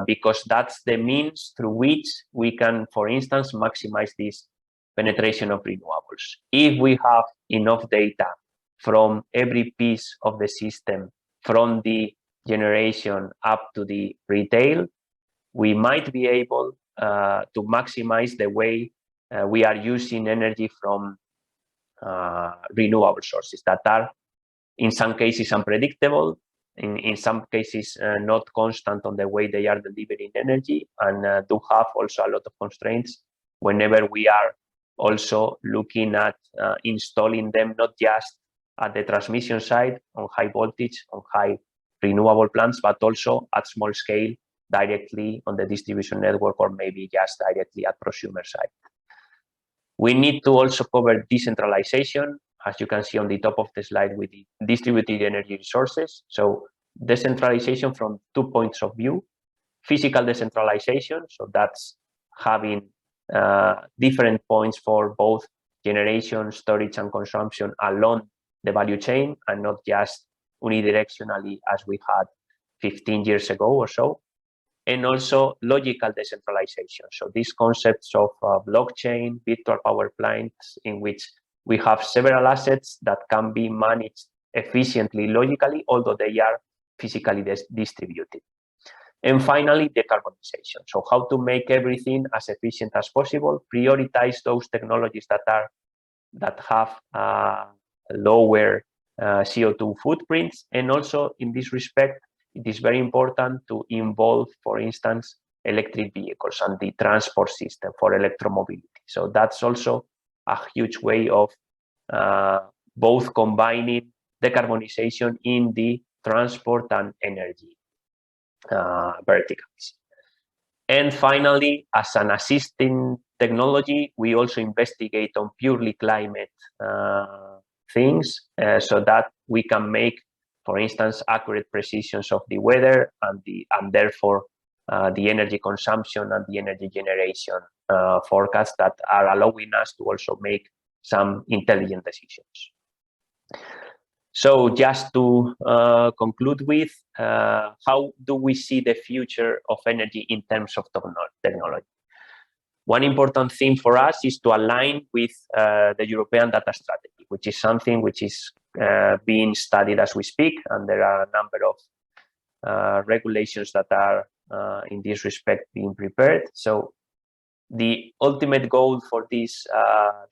Speaker 5: Because that's the means through which we can, for instance, maximize this penetration of renewables. If we have enough data from every piece of the system, from the generation up to the retail, we might be able to maximize the way we are using energy from renewable sources that are, in some cases, unpredictable, in some cases not constant on the way they are delivering energy, and do have also a lot of constraints whenever we are also looking at installing them, not just at the transmission side on high voltage, on high renewable plants, but also at small scale directly on the distribution network, or maybe just directly at prosumer side. We need to also cover decentralization, as you can see on the top of the slide, with the distributed energy resources. So decentralization from 2 points of view: physical decentralization, so that's having different points for both generation, storage, and consumption along the value chain, and not just unidirectionally as we had 15 years ago or so. And also logical decentralization. So these concepts of blockchain, virtual power plants, in which we have several assets that can be managed efficiently logically, although they are physically distributed. And finally, decarbonization. So how to make everything as efficient as possible, prioritize those technologies that have lower CO2 footprints, and also in this respect, it is very important to involve, for instance, electric vehicles and the transport system for electromobility. So that's also a huge way of both combining decarbonization in the transport and energy verticals. And finally, as an assisting technology, we also investigate on purely climate things, so that we can make, for instance, accurate precisions of the weather and therefore the energy consumption and the energy generation forecasts that are allowing us to also make some intelligent decisions. So just to conclude with, how do we see the future of energy in terms of technology? One important thing for us is to align with the European data strategy, which is something which is being studied as we speak, and there are a number of regulations that are in this respect being prepared. So the ultimate goal for this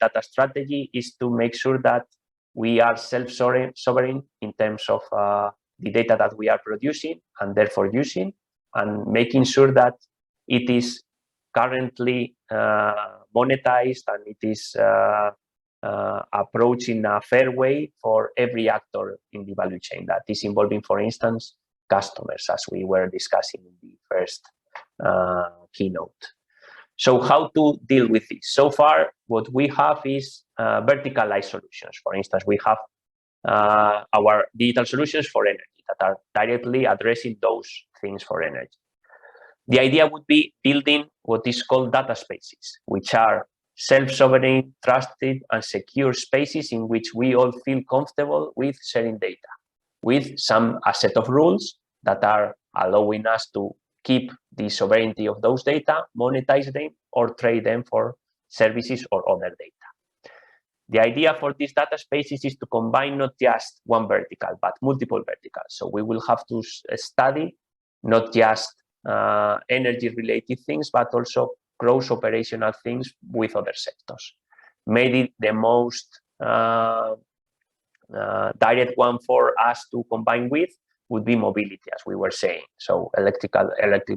Speaker 5: data strategy is to make sure that we are self-sovereign in terms of the data that we are producing and therefore using, and making sure that it is currently monetized and it is approach in a fair way for every actor in the value chain that is involving, for instance, customers, as we were discussing in the first keynote. So how to deal with this? So far, what we have is verticalized solutions. For instance, we have our digital solutions for energy that are directly addressing those things for energy. The idea would be building what is called data spaces, which are self-sovereign, trusted, and secure spaces in which we all feel comfortable with sharing data, with a set of rules that are allowing us to keep the sovereignty of those data, monetize them, or trade them for services or other data. The idea for these data spaces is to combine not just one vertical, but multiple verticals. So we will have to study not just energy-related things, but also cross-operational things with other sectors. Maybe the most direct one for us to combine with would be mobility, as we were saying. So electric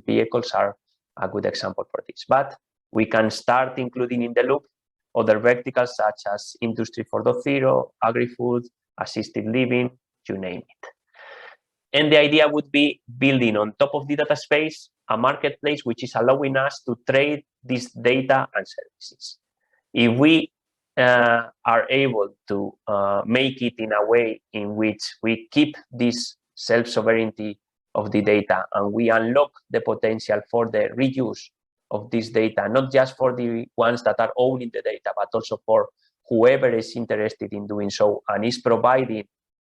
Speaker 5: vehicles are a good example for this. But we can start including in the loop other verticals such as Industry 4.0, agri-food, assisted living, you name it. And the idea would be building on top of the data space a marketplace which is allowing us to trade this data and services. If we are able to make it in a way in which we keep this self-sovereignty of the data and we unlock the potential for the reuse of this data, not just for the ones that are owning the data, but also for whoever is interested in doing so and is providing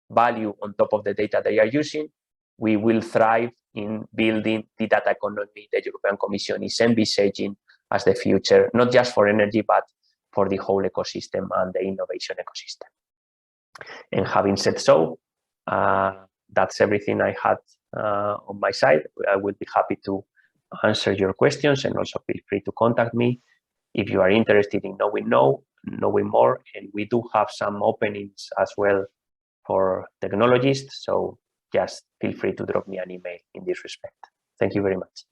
Speaker 5: value on top of the data they are using, we will thrive in building the data economy the European Commission is envisaging as the future, not just for energy, but for the whole ecosystem and the innovation ecosystem. And having said so, that's everything I had on my side. I will be happy to answer your questions, and also feel free to contact me if you are interested in knowing more. And we do have some openings as well for technologists, so just feel free to drop me an email in this respect. Thank you very much.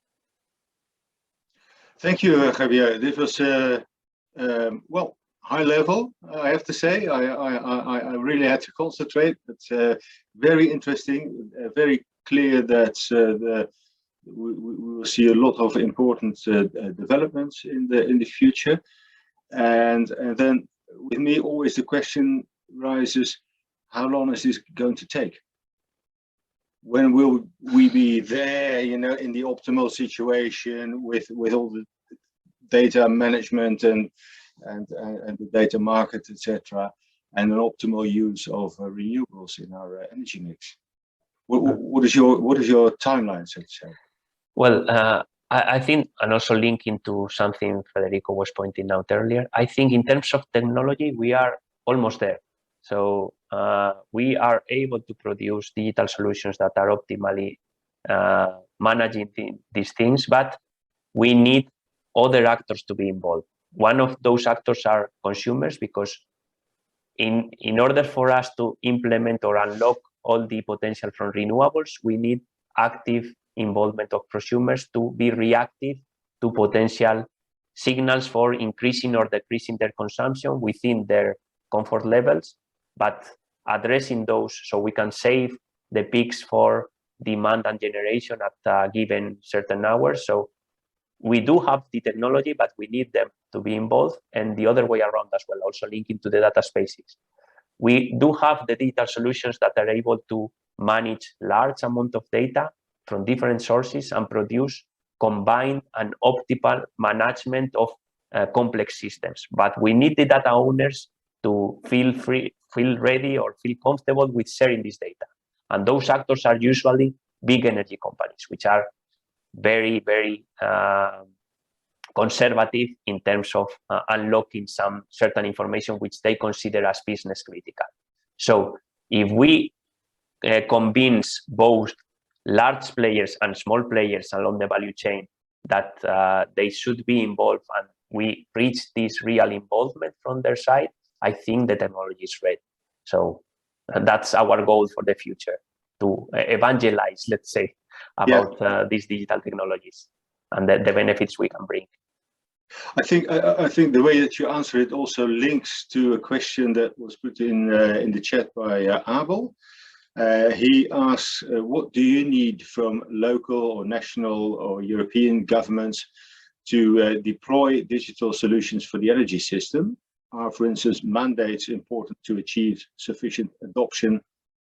Speaker 2: Thank you, Javier. This was well, high level, I have to say. I really had to concentrate. It's very interesting, very clear that we will see a lot of important developments in the future. And then with me, always the question rises: how long is this going to take? When will we be there, you know, in the optimal situation with all the data management and the data market, etc., and an optimal use of renewables in our energy mix? What is your timeline, so to say? Well,
Speaker 5: I think, and also linking to something Federico was pointing out earlier, I think in terms of technology, we are almost there. So we are able to produce digital solutions that are optimally managing these things, but we need other actors to be involved. One of those actors are consumers, because in order for us to implement or unlock all the potential from renewables, we need active involvement of prosumers to be reactive to potential signals for increasing or decreasing their consumption within their comfort levels, but addressing those so we can save the peaks for demand and generation at a given certain hours. So we do have the technology, but we need them to be involved, and the other way around as well, also linking to the data spaces. We do have the digital solutions that are able to manage large amount of data from different sources and produce combined and optimal management of complex systems. But we need the data owners to feel ready or feel comfortable with sharing this data. And those actors are usually big energy companies, which are very, very conservative in terms of unlocking some certain information which they consider as business critical. So if we convince both large players and small players along the value chain that they should be involved, and we reach this real involvement from their side, I think the technology is ready. So that's our goal for the future, to evangelize, let's say, about these digital technologies and the benefits we can bring.
Speaker 2: I think the way that you answer it also links to a question that was put in the chat by Abel. He asks, what do you need from local or national or European governments to deploy digital solutions for the energy system? Are, for instance, mandates important to achieve sufficient adoption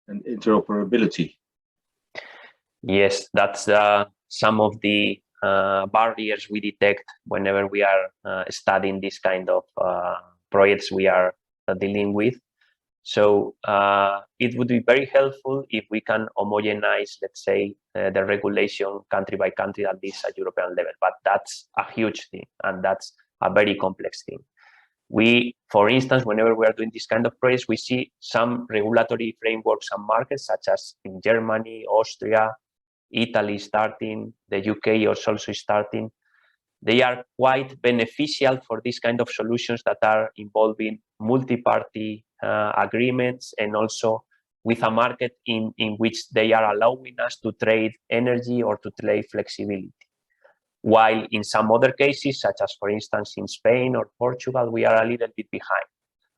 Speaker 2: and interoperability?
Speaker 5: Yes, that's some of the barriers we detect whenever we are studying this kind of projects we are dealing with. So it would be very helpful if we can homogenize, let's say, the regulation country by country at this European level. But that's a huge thing, and that's a very complex thing. We, for instance, whenever we are doing this kind of projects, we see some regulatory frameworks and markets, such as in Germany, Austria, Italy starting, the UK also starting. They are quite beneficial for this kind of solutions that are involving multi-party agreements, and also with a market in which they are allowing us to trade energy or to trade flexibility. While in some other cases, such as for instance in Spain or Portugal, we are a little bit behind,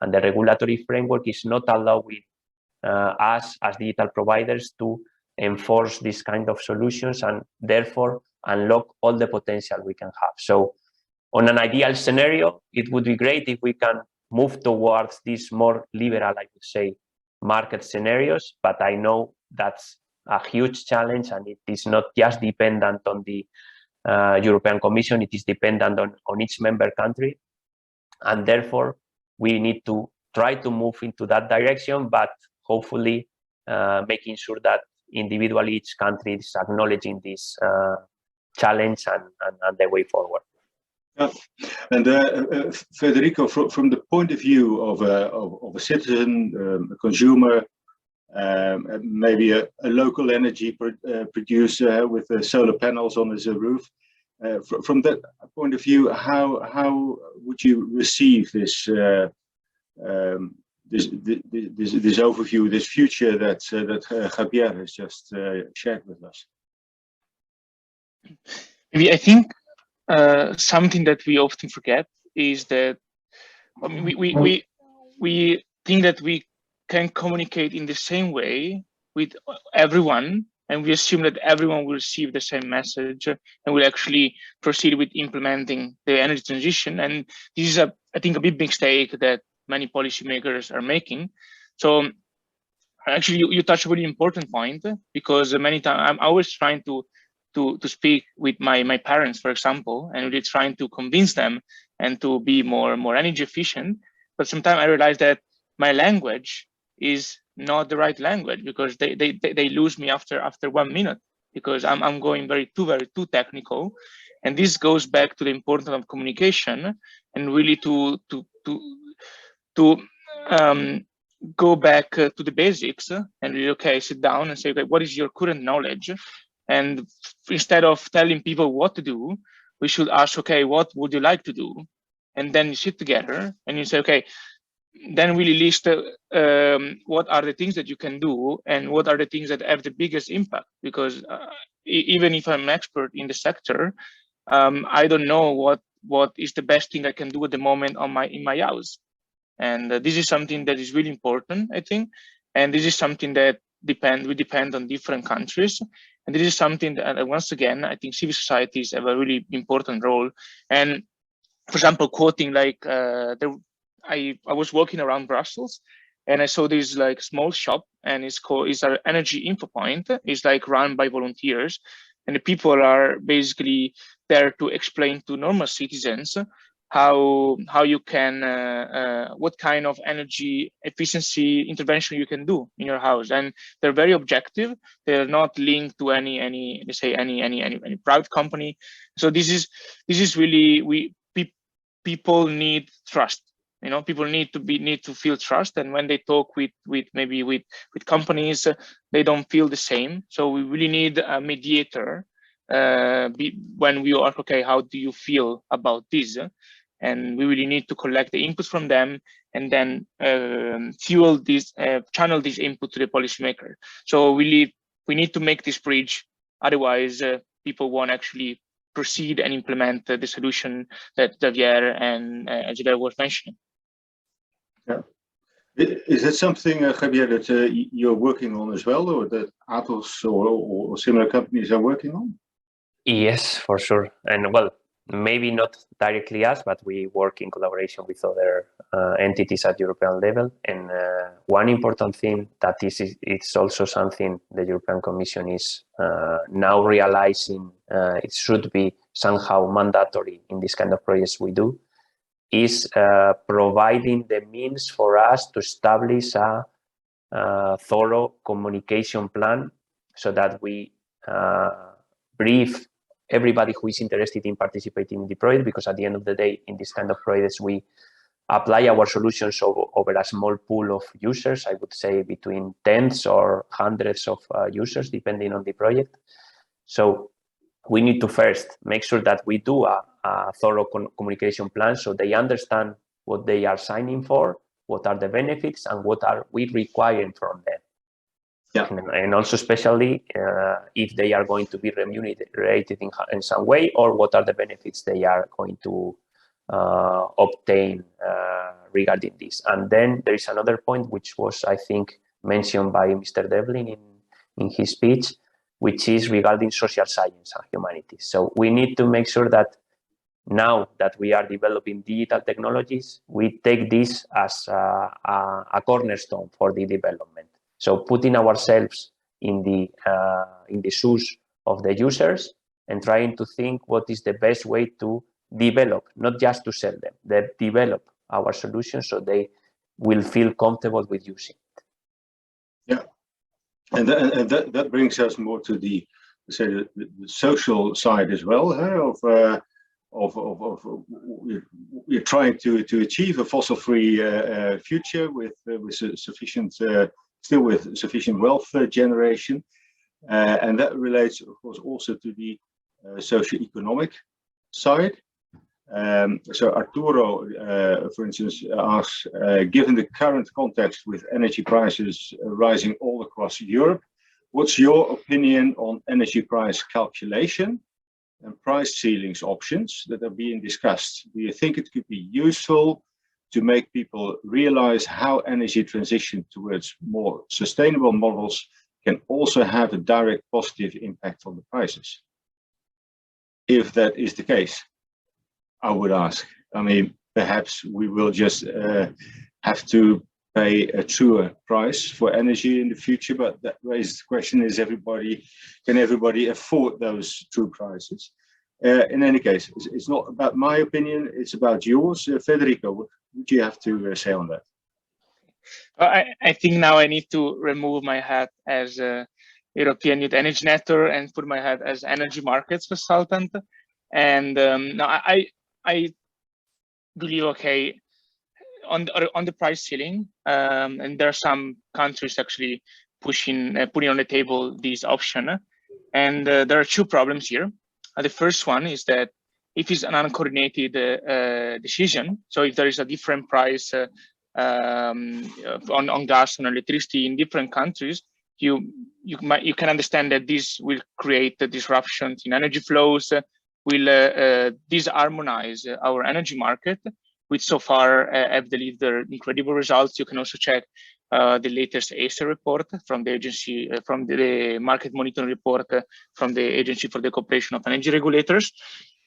Speaker 5: and the regulatory framework is not allowing us as digital providers to enforce this kind of solutions and therefore unlock all the potential we can have. So on an ideal scenario, it would be great if we can move towards these more liberal, I would say, market scenarios, but I know that's a huge challenge, and it is not just dependent on the European Commission, it is dependent on each member country, and therefore we need to try to move into that direction, but hopefully making sure that individually each country is acknowledging this challenge and the way forward.
Speaker 2: Yeah. And Federico, from the point of view of a citizen, a consumer, maybe a local energy producer with solar panels on his roof, from that point of view, how would you receive this this overview, this future that Javier has just shared with us?
Speaker 3: Maybe I think something that we often forget is that we think that we can communicate in the same way with everyone, and we assume that everyone will receive the same message and will actually proceed with implementing the energy transition. And this is, I think, a big mistake that many policymakers are making. So actually, you touch a really important point, because many times I'm always trying to speak with my parents, for example, and really trying to convince them and to be more energy efficient. But sometimes I realize that my language is not the right language, because they lose me after 1 minute, because I'm going very too technical. And this goes back to the importance of communication, and really to go back to the basics, and really, okay, sit down and say, okay, what is your current knowledge? And instead of telling people what to do, we should ask, okay, what would you like to do? And then you sit together and you say, okay, then really list what are the things that you can do and what are the things that have the biggest impact. Because even if I'm an expert in the sector, I don't know what is the best thing I can do at the moment in my house. And this is something that is really important, I think. And this is something that we depend on different countries. And this is something that, once again, I think civil societies have a really important role. And for example, quoting like, I was walking around Brussels and I saw this like small shop, and it's an energy info point. It's like run by volunteers, and the people are basically there to explain to normal citizens how you can what kind of energy efficiency intervention you can do in your house. And they're very objective. They're not linked to any private company. So this is really, people need trust. You know, people need to feel trust, and when they talk with companies, they don't feel the same. So we really need a mediator when we are, okay, how do you feel about this? And we really need to collect the inputs from them, and then fuel this, channel this input to the policymaker. So we need to make this bridge. Otherwise, people won't actually proceed and implement the solution that Javier and Javier were mentioning.
Speaker 2: Yeah. Is it something, Javier, that you're working on as well, or that Atos or similar companies are working on?
Speaker 5: Yes, for sure. And well, maybe not directly us, but we work in collaboration with other entities at European level. And one important thing that it's also something the European Commission is now realizing it should be somehow mandatory in this kind of projects we do, is providing the means for us to establish a thorough communication plan so that we brief everybody who is interested in participating in the project, because at the end of the day, in this kind of projects, we apply our solutions over a small pool of users, I would say between tens or hundreds of users, depending on the project. So we need to first make sure that we do a thorough communication plan so they understand what they are signing for, what are the benefits, and what are we requiring from them. Yeah. And also especially if they are going to be remunerated in some way, or what are the benefits they are going to obtain regarding this. And then there is another point which was, I think, mentioned by Mr. Devlin in his speech, which is regarding social science and humanities. So we need to make sure that now that we are developing digital technologies, we take this as a cornerstone for the development. So putting ourselves in the shoes of the users and trying to think what is the best way to develop, not just to sell them, develop our solutions so they will feel comfortable with using it.
Speaker 2: Yeah, and that brings us more to the social side as well, we're trying to achieve a fossil-free future with sufficient. Still with sufficient wealth generation, and that relates, of course, also to the socio-economic side. So Arturo, for instance, asks, given the current context with energy prices rising all across Europe, what's your opinion on energy price calculation and price ceilings options that are being discussed? Do you think it could be useful to make people realize how energy transition towards more sustainable models can also have a direct positive impact on the prices? If that is the case, I would ask. I mean, perhaps we will just have to pay a truer price for energy in the future, but that raises the question, can everybody afford those true prices? In any case, it's not about my opinion, it's about yours. Federico, what would you have to say on that?
Speaker 3: I think now I need to remove my hat as a European Youth Energy Network and put my hat as energy markets consultant. And no, I believe, okay, on the price ceiling, and there are some countries actually putting on the table this option. And there are two problems here. The first one is that if it's an uncoordinated decision, so if there is a different price on gas and electricity in different countries, you can understand that this will create disruptions in energy flows, will disharmonize our energy market, which so far have delivered incredible results. You can also check the latest ACER report from the agency, from the market monitoring report from the Agency for the Cooperation of Energy Regulators.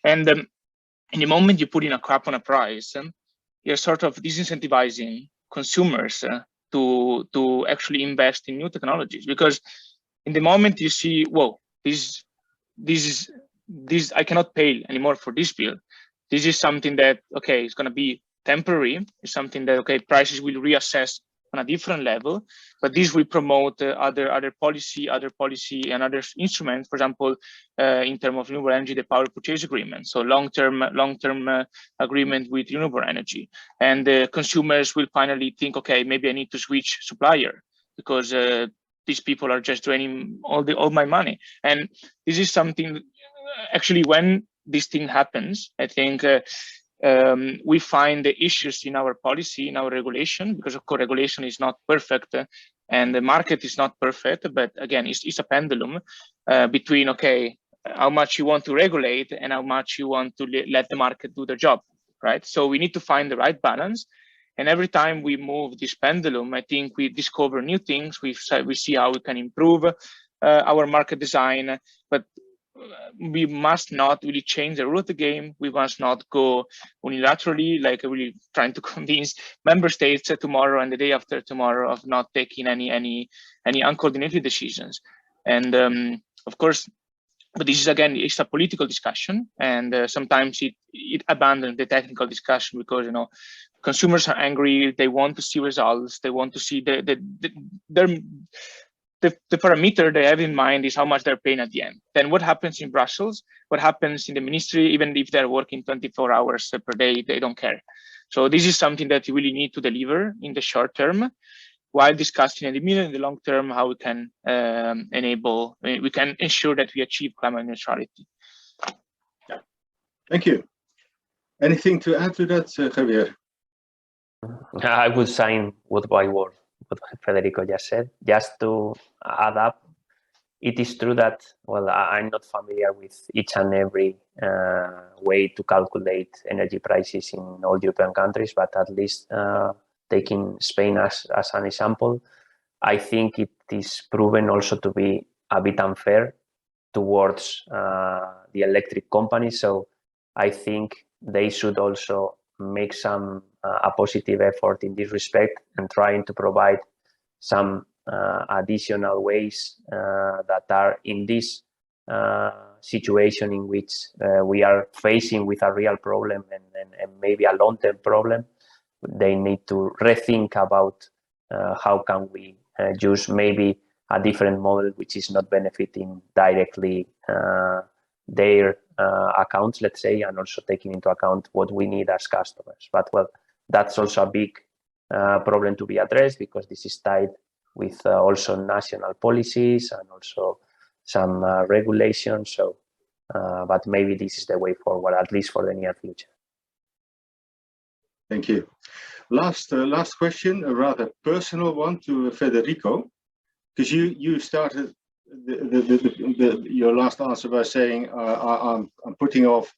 Speaker 3: And in the moment you put in a cap on a price, you're sort of disincentivizing consumers to actually invest in new technologies, because in the moment you see, whoa, this I cannot pay anymore for this bill. This is something that, okay, it's going to be temporary. It's something that, okay, prices will reassess on a different level, but this will promote other policy and other instruments. For example, in terms of renewable energy, the power purchase agreement, so long-term agreement with renewable energy, and the consumers will finally think, okay, maybe I need to switch supplier because these people are just draining all my money. And this is something actually when this thing happens, I think. We find the issues in our policy, in our regulation, because of course regulation is not perfect and the market is not perfect, but again, it's a pendulum between, okay, how much you want to regulate and how much you want to let the market do their job, right? So we need to find the right balance. And every time we move this pendulum, I think we discover new things. We see how we can improve our market design, but we must not really change the rule of the game. We must not go unilaterally, like really trying to convince member states tomorrow and the day after tomorrow of not taking any uncoordinated decisions. And of course, but this is, again, it's a political discussion, and sometimes it abandons the technical discussion because, you know, consumers are angry. They want to see results. They want to see the parameter they have in mind is how much they're paying at the end. Then what happens in Brussels? What happens in the ministry? Even if they're working 24 hours per day, they don't care. So this is something that you really need to deliver in the short term, while discussing in the medium and the long term how we can we can ensure that we achieve climate neutrality.
Speaker 2: Thank you. Anything to add to that, Javier?
Speaker 5: I would sign word by word what Federico just said. Just to add up, it is true that, well, I'm not familiar with each and every way to calculate energy prices in all European countries, but at least taking Spain as an example, I think it is proven also to be a bit unfair towards the electric companies. So I think they should also make a positive effort in this respect and trying to provide some additional ways that are in this situation in which we are facing with a real problem and maybe a long-term problem. They need to rethink about how can we use maybe a different model which is not benefiting directly their accounts, let's say, and also taking into account what we need as customers. But, well, that's also a big problem to be addressed, because this is tied with also national policies and also some regulations. So, but maybe this is the way forward, at least for the near future.
Speaker 2: Thank you. Last question, a rather personal one to Federico, because you started your last answer by saying I'm putting off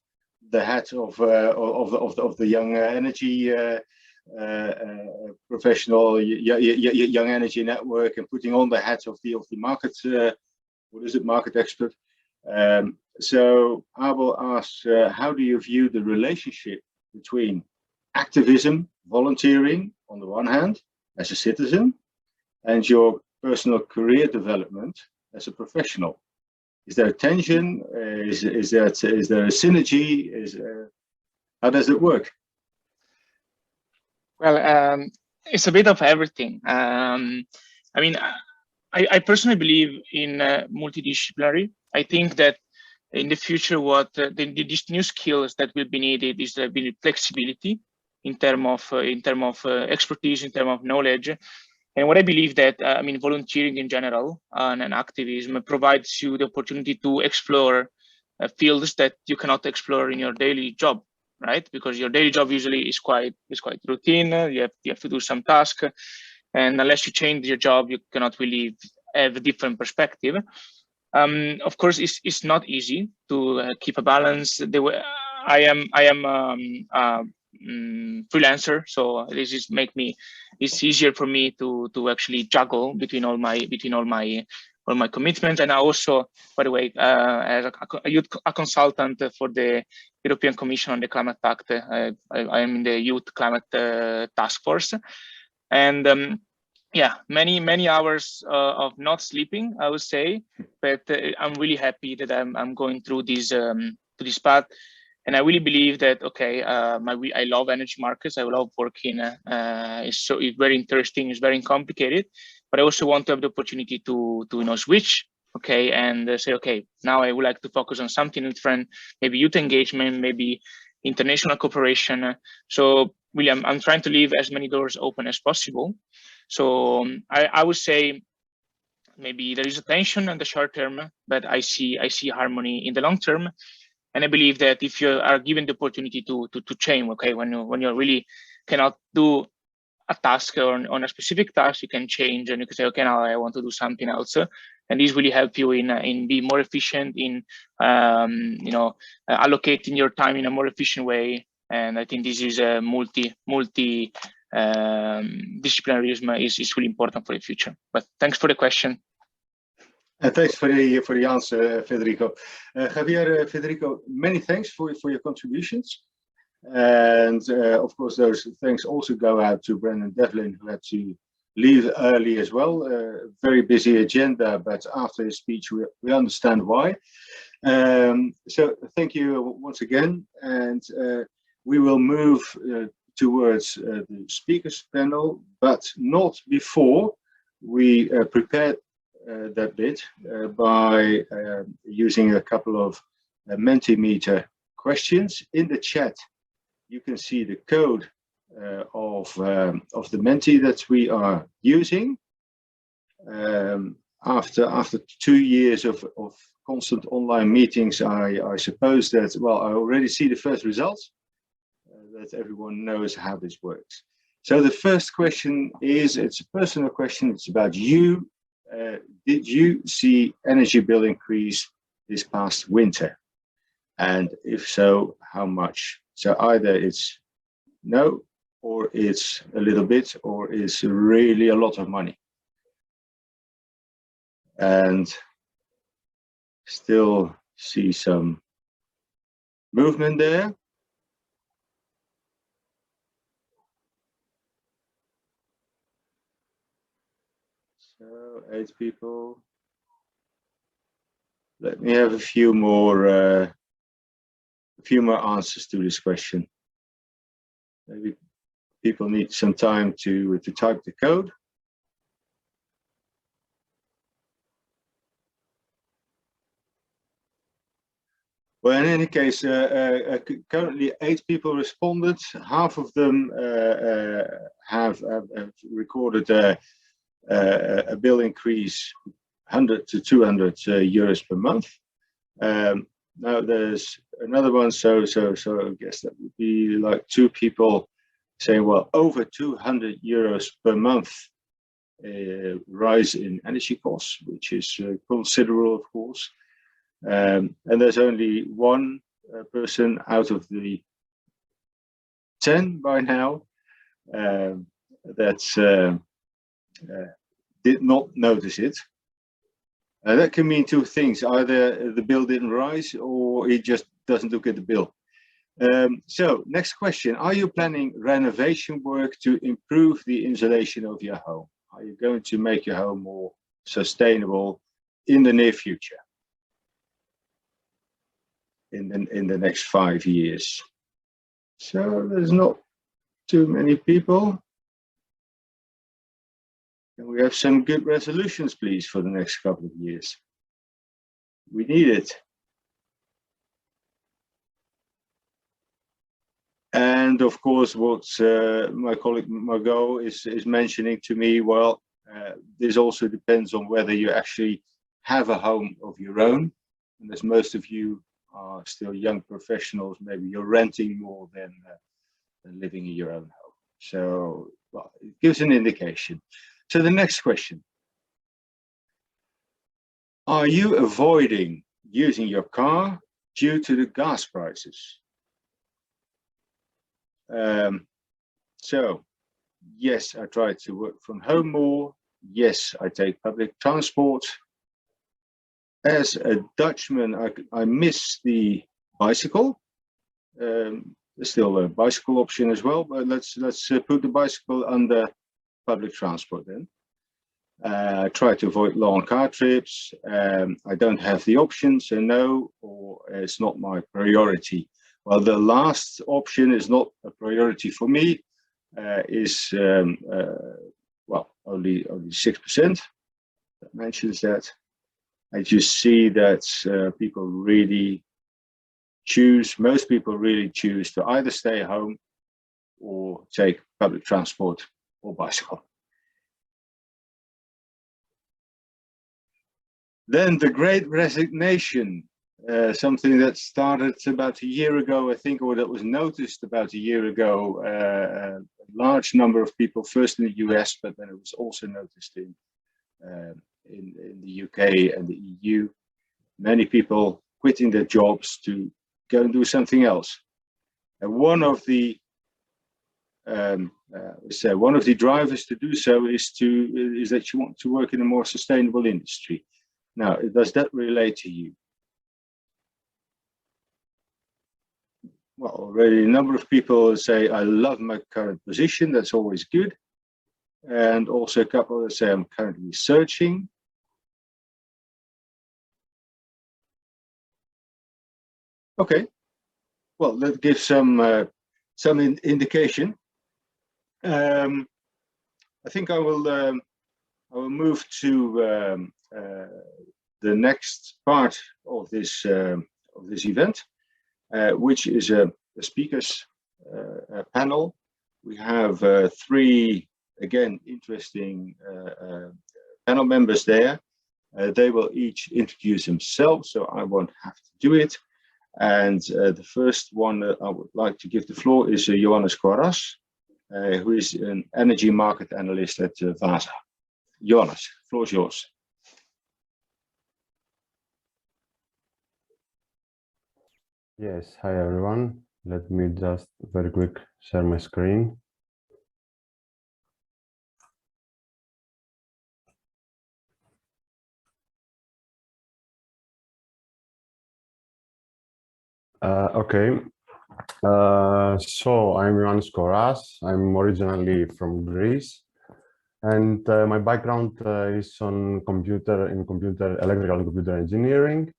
Speaker 2: the hat of the young energy professional, young energy network, and putting on the hat of the market, what is it, market expert. So I will ask, how do you view the relationship between activism, volunteering on the one hand as a citizen, and your personal career development as a professional? Is there a tension? Is there a synergy? How does it work?
Speaker 3: Well, it's a bit of everything. I mean, I personally believe in multidisciplinary. I think that in the future, what these new skills that will be needed is flexibility in terms of expertise, in terms of knowledge. And what I believe that, I mean, volunteering in general and activism provides you the opportunity to explore fields that you cannot explore in your daily job, right? Because your daily job usually is quite routine. You have to do some task, and unless you change your job, you cannot really have a different perspective. Of course, it's not easy to keep a balance. I am freelancer, so this is it's easier for me to actually juggle between all my commitments. And I also, by the way, as a consultant for the European Commission on the Climate Act, I am in the Youth Climate Task Force, and yeah, many hours of not sleeping, I would say, but I'm really happy that I'm going through this path. And I really believe that, okay, I love energy markets. I love working. It's very interesting. It's very complicated. But I also want to have the opportunity to switch, okay, and say, okay, now I would like to focus on something different, maybe youth engagement, maybe international cooperation. So really, I'm trying to leave as many doors open as possible. So I would say maybe there is a tension in the short term, but I see harmony in the long term. And I believe that if you are given the opportunity to change, okay, when you really cannot do a task or on a specific task, you can change and you can say, okay, now I want to do something else. and these really help you in being more efficient, in allocating your time in a more efficient way. And I think this is a disciplinarism is really important for the future. But thanks for the question.
Speaker 2: Thanks for the answer, Federico. Javier, Federico, many thanks for your contributions. And of course, those thanks also go out to Brendan Devlin, who had to leave early as well. Very busy agenda, but after his speech, we understand why. So thank you once again. And we will move towards the speakers panel, but not before we prepare that bit by using a couple of Mentimeter questions. In the chat, you can see the code of the Menti that we are using. After 2 years of constant online meetings, I suppose that, well, I already see the first results, that everyone knows how this works. So the first question is, it's a personal question, it's about you. Did you see energy bill increase this past winter? And if so, how much? So either it's no, or it's a little bit, or it's really a lot of money. And still see some movement there. So 8 people. Let me have a few more answers to this question. Maybe people need some time to type the code. Well, in any case, currently 8 people responded. Half of them have recorded a bill increase 100 to 200 euros per month. Now there's another one, so I guess that would be like 2 people saying, well, over 200 euros per month rise in energy costs, which is considerable, of course. And there's only 1 person out of the 10 by now that did not notice it. That can mean 2 things: either the bill didn't rise, or he just doesn't look at the bill. So next question: are you planning renovation work to improve the insulation of your home? Are you going to make your home more sustainable in the near future? In the next 5 years? So there's not too many people. Can we have some good resolutions, please, for the next couple of years? We need it. And of course, what my colleague Margot is mentioning to me, well, this also depends on whether you actually have a home of your own. And as most of you are still young professionals, maybe you're renting more than living in your own home. So, well, it gives an indication. So the next question: are you avoiding using your car due to the gas prices? So yes, I try to work from home more. Yes, I take public transport. As a Dutchman, I miss the bicycle. There's still a bicycle option as well, but let's put the bicycle under public transport then. I try to avoid long car trips. I don't have the option, so no, or it's not my priority. Well, the last option is not a priority for me. Well, only 6% that mentions that. I just see that people really choose, most people really choose to either stay home or take public transport or bicycle. Then the Great Resignation, something that started about a year ago, I think, or that was noticed about a year ago. A large number of people, first in the US, but then it was also noticed in the UK and the EU, many people quitting their jobs to go and do something else. And one of the drivers to do so is that you want to work in a more sustainable industry. Now, does that relate to you? Well, already a number of people say, I love my current position. That's always good. And also a couple that say, I'm currently searching. Okay. Well, that gives some indication. I think I will move to the next part of this event, which is a speakers panel. We have three, again, interesting panel members there. They will each introduce themselves, so I won't have to do it. And the first one that I would like to give the floor is Ioannis Korras, who is an energy market analyst at Vaasa. Ioannis, the floor is yours.
Speaker 6: Yes, hi everyone. Let me just very quick share my screen. Okay. So I'm Ioannis Korras. I'm originally from Greece, and my background is on electrical and computer engineering.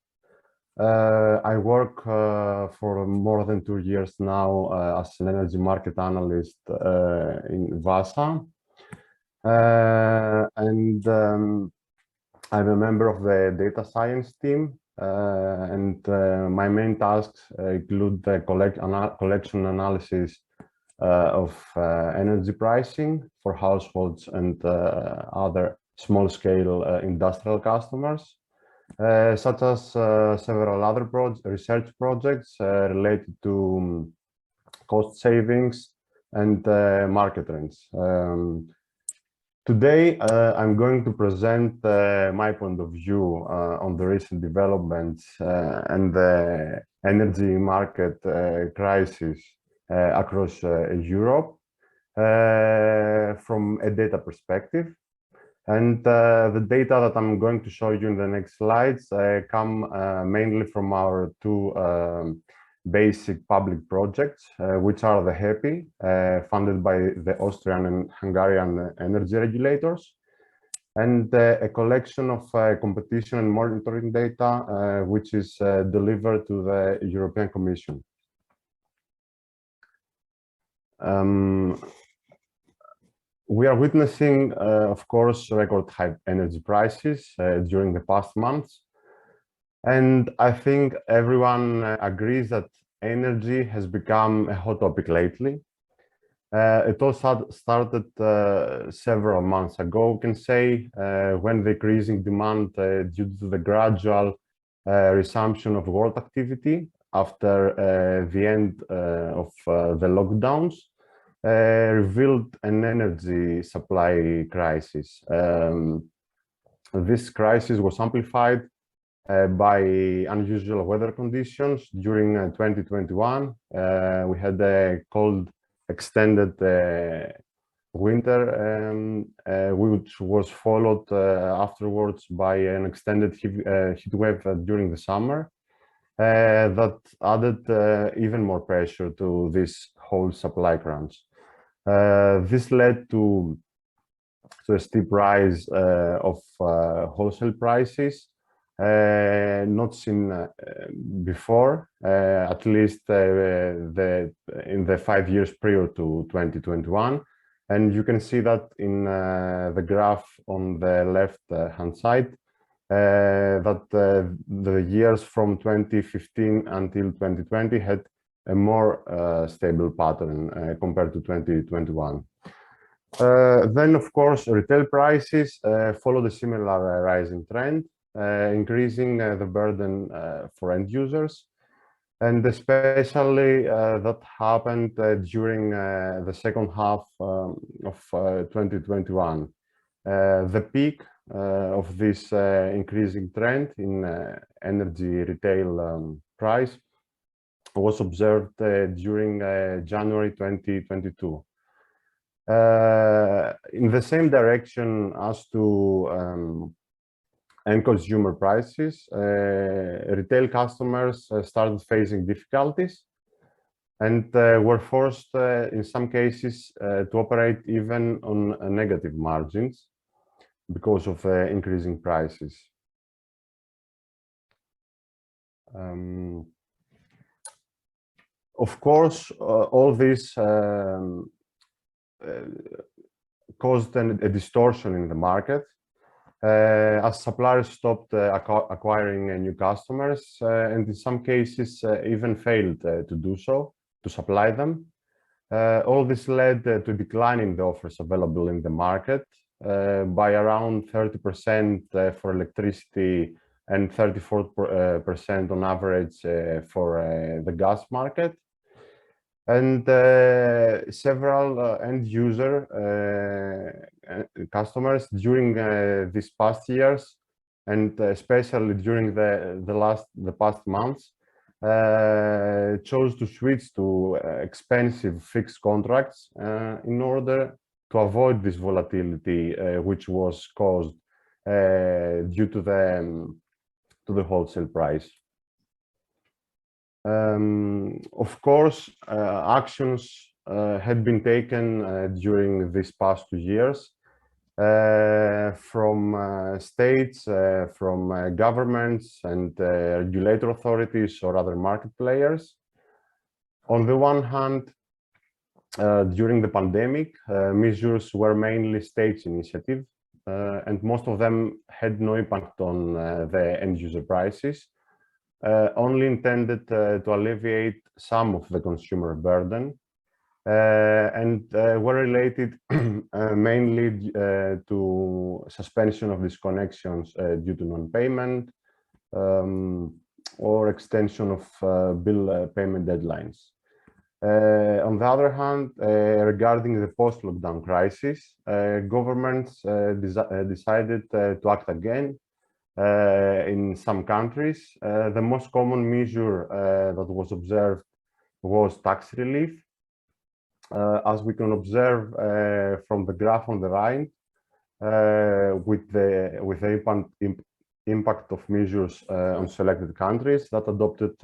Speaker 6: I work for more than 2 years now as an energy market analyst in Vaasa, and I'm a member of the data science team. My main tasks include the collection analysis of energy pricing for households and other small-scale industrial customers, such as several other research projects related to cost savings and market trends. Today, I'm going to present my point of view on the recent developments and the energy market crisis across Europe from a data perspective. And the data that I'm going to show you in the next slides come mainly from our two basic public projects, which are the HEPI, funded by the Austrian and Hungarian energy regulators, and a collection of competition and monitoring data, which is delivered to the European Commission. We are witnessing, of course, record high energy prices during the past months. And I think everyone agrees that energy has become a hot topic lately. It all started several months ago, we can say, when the increasing demand due to the gradual resumption of world activity after the end of the lockdowns revealed an energy supply crisis. This crisis was amplified by unusual weather conditions during 2021. We had a cold, extended winter, which was followed afterwards by an extended heat wave during the summer that added even more pressure to this whole supply crunch. This led to a steep rise of wholesale prices, not seen before, at least in the 5 years prior to 2021. And you can see that in the graph on the left-hand side, that the years from 2015 until 2020 had a more stable pattern compared to 2021. Then, of course, retail prices followed a similar rising trend, increasing the burden for end users. And especially that happened during the second half of 2021. The peak of this increasing trend in energy retail price was observed during January 2022. In the same direction as to end consumer prices, retail customers started facing difficulties and were forced in some cases to operate even on negative margins because of increasing prices. Of course, all this caused a distortion in the market as suppliers stopped acquiring new customers and in some cases even failed to do so, to supply them. All this led to a decline in the offers available in the market by around 30% for electricity and 34% on average for the gas market. And several end user customers during these past years, and especially during the past months, chose to switch to expensive fixed contracts in order to avoid this volatility, which was caused due to the wholesale price. Of course, actions had been taken during these past 2 years from states, from governments and regulator authorities or other market players. On the one hand, during the pandemic, measures were mainly state initiative, and most of them had no impact on the end user prices, only intended to alleviate some of the consumer burden, and were related mainly to suspension of disconnections due to non-payment or extension of bill payment deadlines. On the other hand, regarding the post-lockdown crisis, governments decided to act again in some countries. The most common measure that was observed was tax relief. As we can observe from the graph on the right, with the impact of measures on selected countries that adopted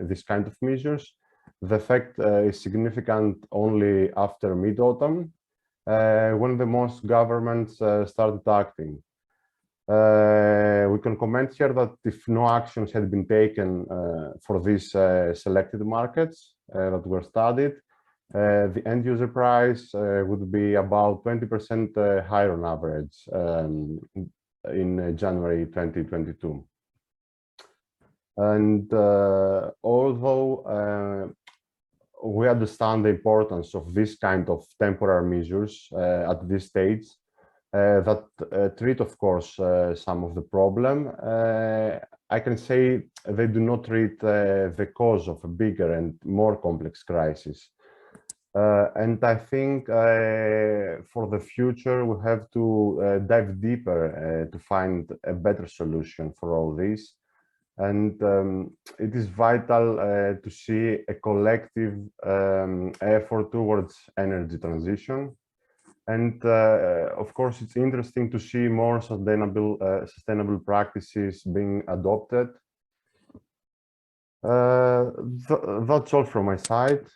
Speaker 6: this kind of measures, the effect is significant only after mid-autumn, when the most governments started acting. We can comment here that if no actions had been taken for these selected markets that were studied, the end user price would be about 20% higher on average in January 2022. And although we understand the importance of this kind of temporary measures at this stage, that treat, of course, some of the problem, I can say they do not treat the cause of a bigger and more complex crisis. And I think for the future, we have to dive deeper to find a better solution for all this. And it is vital to see a collective effort towards energy transition. And of course, it's interesting to see more sustainable practices being adopted. That's all from my side.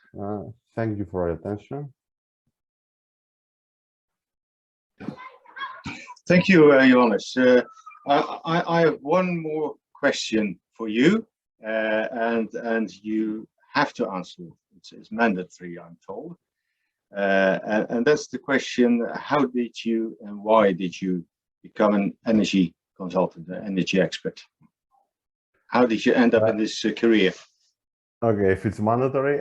Speaker 6: Thank you for your attention.
Speaker 2: Thank you, Ioannis. I have one more question for you, and you have to answer. It's mandatory, I'm told. And that's the question: how did you and why did you become an energy consultant, an energy expert? How did you end up in this career?
Speaker 6: Okay, if it's mandatory.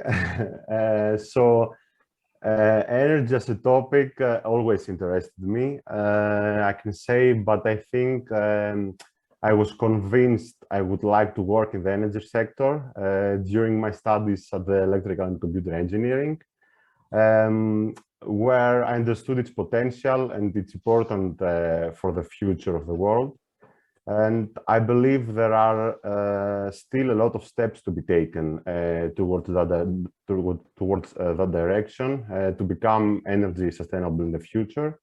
Speaker 6: Energy as a topic always interested me, I can say, but I think I was convinced I would like to work in the energy sector during my studies at the electrical and computer engineering. where I understood its potential and its importance for the future of the world. And I believe there are still a lot of steps to be taken towards that direction to become energy sustainable in the future.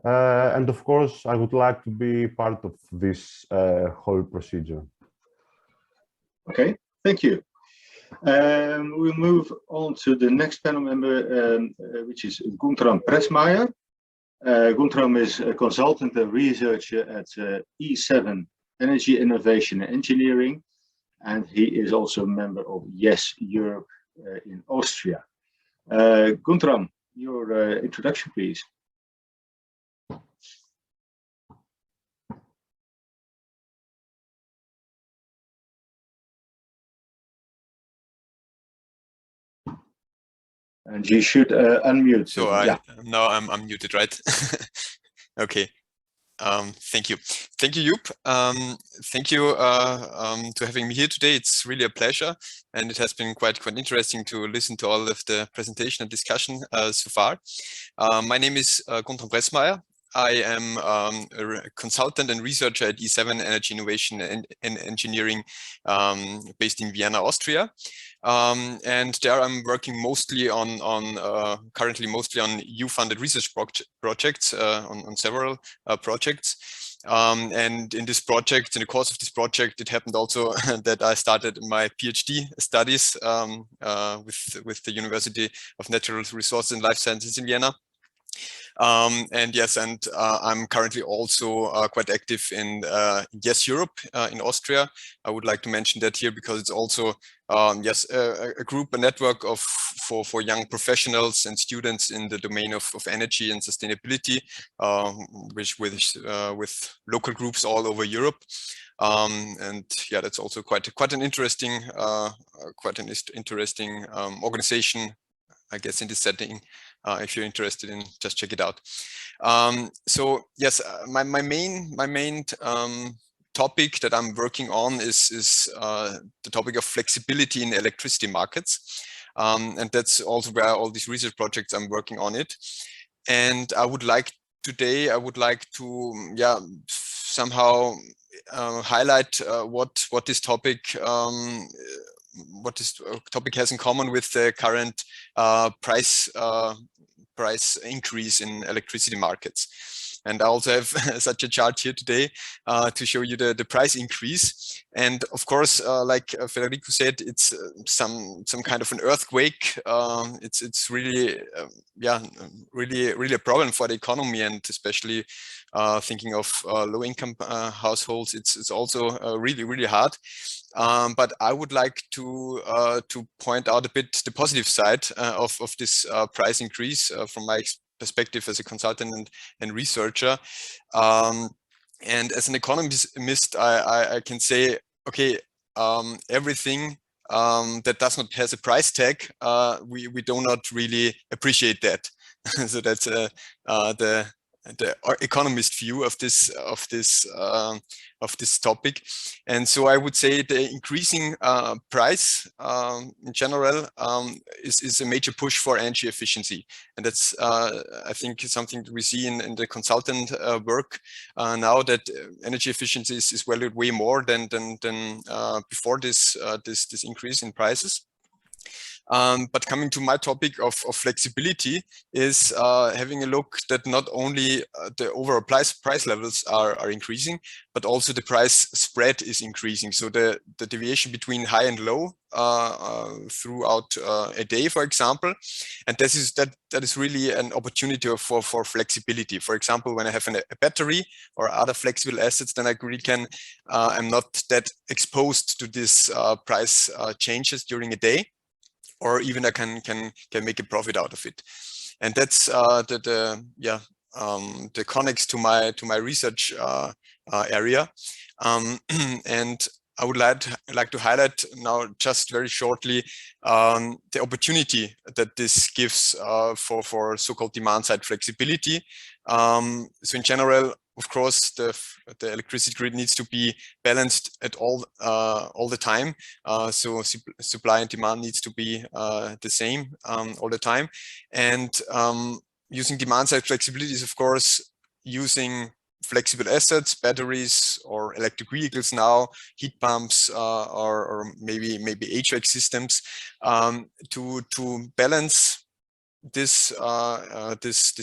Speaker 6: And of course, I would like to be part of this whole procedure.
Speaker 2: Okay, thank you. We'll move on to the next panel member, which is Guntram Pressmair. Guntram is a consultant and researcher at E7 Energy Innovation and Engineering, and he is also a member of YES-Europe in Austria. Guntram, your introduction, please. And you should unmute.
Speaker 7: So now I'm unmuted, right? Okay. Thank you. Thank you, Joop. Thank you to having me here today. It's really a pleasure, and it has been quite interesting to listen to all of the presentation and discussion so far. My name is Guntram Pressmair. I am a consultant and researcher at E7 Energy Innovation and Engineering based in Vienna, Austria. And there I'm working mostly currently mostly on EU-funded research projects, on several projects. And in this project, in the course of this project, it happened also that I started my PhD studies with the University of Natural Resources and Life Sciences in Vienna. And yes, and I'm currently also quite active in YES-Europe in Austria. I would like to mention that here because it's also yes, a group, a network of for young professionals and students in the domain of energy and sustainability, which with local groups all over Europe. And yeah, that's also quite an interesting organization, I guess, in this setting. If you're interested in, just check it out. So yes, my main topic that I'm working on is the topic of flexibility in electricity markets, and that's also where all these research projects I'm working on it. And today I would like to somehow highlight what this topic has in common with the current price increase in electricity markets. And I also have such a chart here today to show you the price increase. And of course, like Federico said, it's some kind of an earthquake. It's really really a problem for the economy, and especially thinking of low-income households. It's also really hard. But I would like to point out a bit the positive side of this price increase from my perspective as a consultant and researcher. And as an economist, I can say, okay, everything that does not has a price tag, we do not really appreciate that. So that's the economist view of this topic. And so I would say the increasing price in general is a major push for energy efficiency, and that's I think something that we see in the consultant work now, that energy efficiency is valued way more than before this increase in prices. But coming to my topic of flexibility is having a look that not only the overall price levels are increasing, but also the price spread is increasing. So the deviation between high and low throughout a day, for example. And that is really an opportunity for flexibility. For example, when I have a battery or other flexible assets, then I really can, I'm not that exposed to this price changes during a day, or even I can make a profit out of it. And that's the connects to my research area. And I would like to highlight now just very shortly the opportunity that this gives for so-called demand-side flexibility. So in general, of course, the electricity grid needs to be balanced at all the time. So supply and demand needs to be the same all the time. And using demand-side flexibility is, of course, using flexible assets, batteries, or electric vehicles now, heat pumps, or maybe HVAC systems to balance this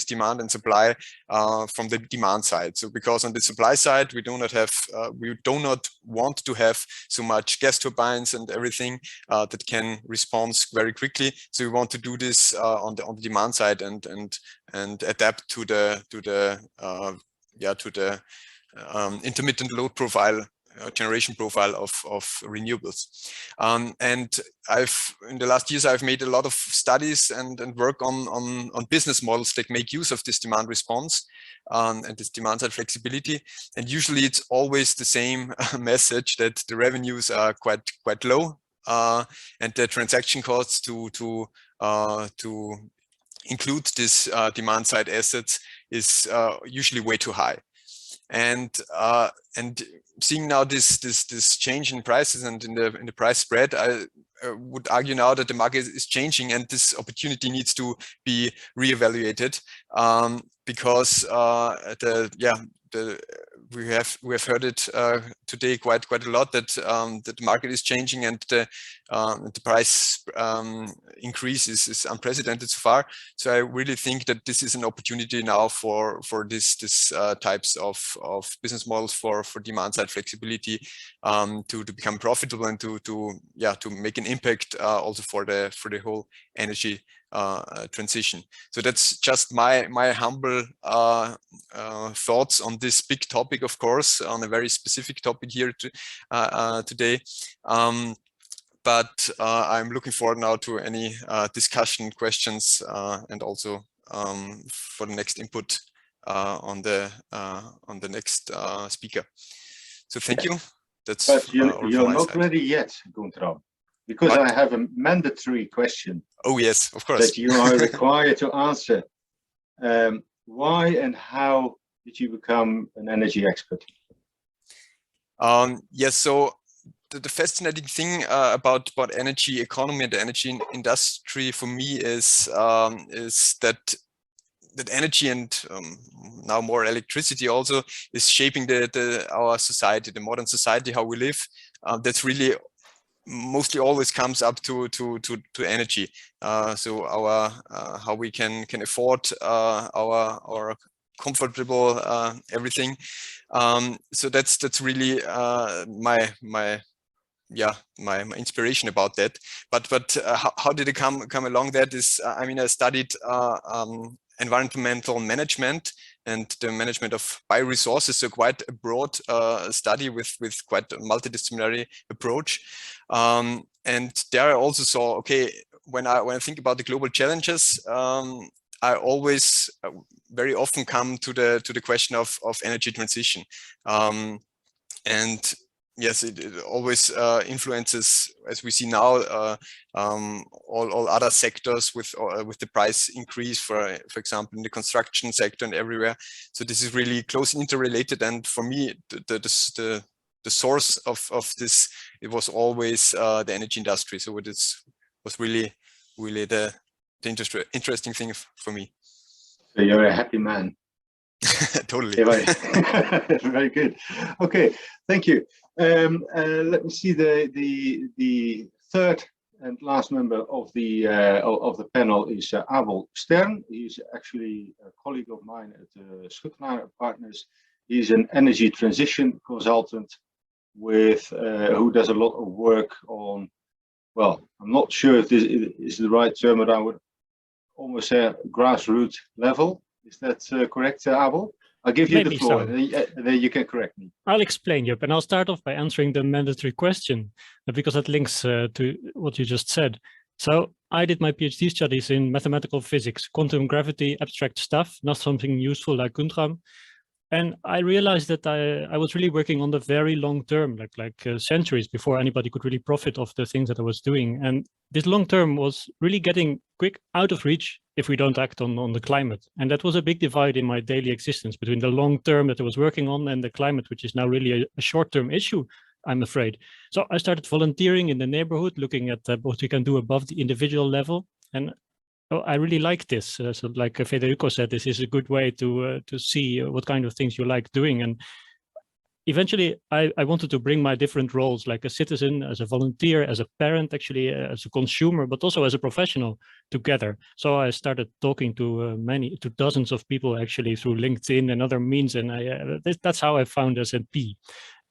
Speaker 7: demand and supply from the demand side. So because on the supply side we do not want to have so much gas turbines and everything that can respond very quickly. So we want to do this on the demand side and adapt to the intermittent load profile, generation profile of renewables. And in the last years I've made a lot of studies and work on business models that make use of this demand response and this demand side flexibility. And usually it's always the same message, that the revenues are quite low and the transaction costs to include this demand side assets is usually way too high. And seeing now this change in prices and in the price spread, I would argue now that the market is changing and this opportunity needs to be reevaluated because we have heard it today quite a lot that the market is changing and the price increase is unprecedented so far. So I really think that this is an opportunity now for this types of business models for demand side flexibility to become profitable and to make an impact also for the whole energy transition. So that's just my humble thoughts on this big topic, of course, on a very specific topic here today. But I'm looking forward now to any discussion, questions, and also for the next input on the next speaker. So thank you. That's
Speaker 2: but you're not ready yet, Guntram, because I have a mandatory question.
Speaker 7: Oh yes, of course.
Speaker 2: That you are required to answer. Why and how did you become an energy expert?
Speaker 7: Yes, so the fascinating thing about energy economy and the energy industry for me is that energy and now more electricity also is shaping our society, the modern society, how we live. That's really mostly always comes up to energy. So our how we can afford our comfortable everything. So that's really my inspiration about that. But how did it come along? That is, I mean, I studied environmental management and the management of bioresources, so quite a broad study with quite a multidisciplinary approach. And there I also saw, okay, when I think about the global challenges, I always very often come to the question of energy transition. And yes, it always influences, as we see now, all other sectors with the price increase, for example, in the construction sector and everywhere. So this is really closely interrelated. And for me, the source of this, it was always the energy industry. So it was really the interesting thing for me.
Speaker 2: So you're a happy man.
Speaker 7: Totally.
Speaker 2: Very good. Okay, thank you. Let me see the third and last member of the panel is Abel Stern. He's actually a colleague of mine at Schutner Partners. He's an energy transition consultant who does a lot of work on, well, I'm not sure if this is the right term, but I would almost say grassroots level. Is that correct, Abel? I'll give you the floor, so. Then you can correct me.
Speaker 8: I'll explain, Jupp, and I'll start off by answering the mandatory question, because that links to what you just said. So I did my PhD studies in mathematical physics, quantum gravity, abstract stuff, not something useful like Guntram. And I realized that I was really working on the very long term, like centuries before anybody could really profit of the things that I was doing. And this long term was really getting quick out of reach if we don't act on the climate. And that was a big divide in my daily existence between the long term that I was working on and the climate, which is now really a short-term issue, I'm afraid. So I started volunteering in the neighborhood, looking at what we can do above the individual level. And oh, I really like this. So like Federico said, this is a good way to see what kind of things you like doing. And eventually I wanted to bring my different roles, like a citizen, as a volunteer, as a parent, actually as a consumer, but also as a professional together. So I started talking to dozens of people actually through LinkedIn and other means. And that's how I found SMP.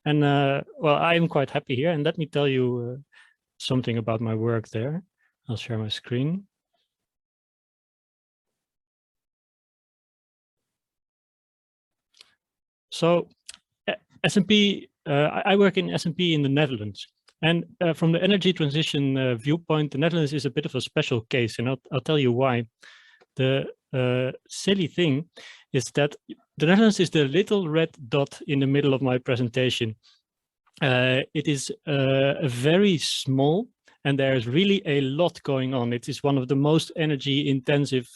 Speaker 8: And well, I'm quite happy here. And let me tell you something about my work there. I'll share my screen. So SMP, I work in SMP in the Netherlands. And from the energy transition viewpoint, the Netherlands is a bit of a special case. And I'll tell you why. The silly thing is that the Netherlands is the little red dot in the middle of my presentation. It is very small, and there's really a lot going on. It is one of the most energy intensive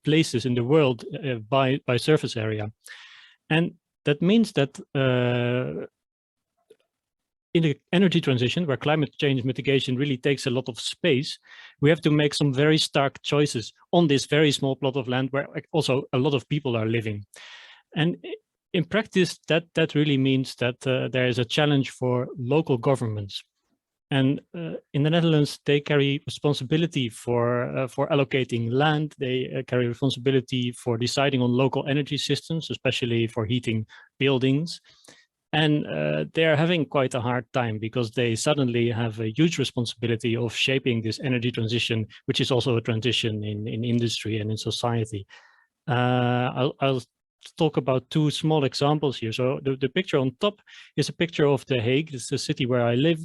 Speaker 8: places in the world by surface area. And that means that in the energy transition, where climate change mitigation really takes a lot of space, we have to make some very stark choices on this very small plot of land where also a lot of people are living. And in practice, that really means that there is a challenge for local governments. And in the Netherlands, they carry responsibility for allocating land. They carry responsibility for deciding on local energy systems, especially for heating buildings. And they're having quite a hard time because they suddenly have a huge responsibility of shaping this energy transition, which is also a transition in industry and in society. I'll talk about two small examples here. So the picture on top is a picture of The Hague. It's the city where I live.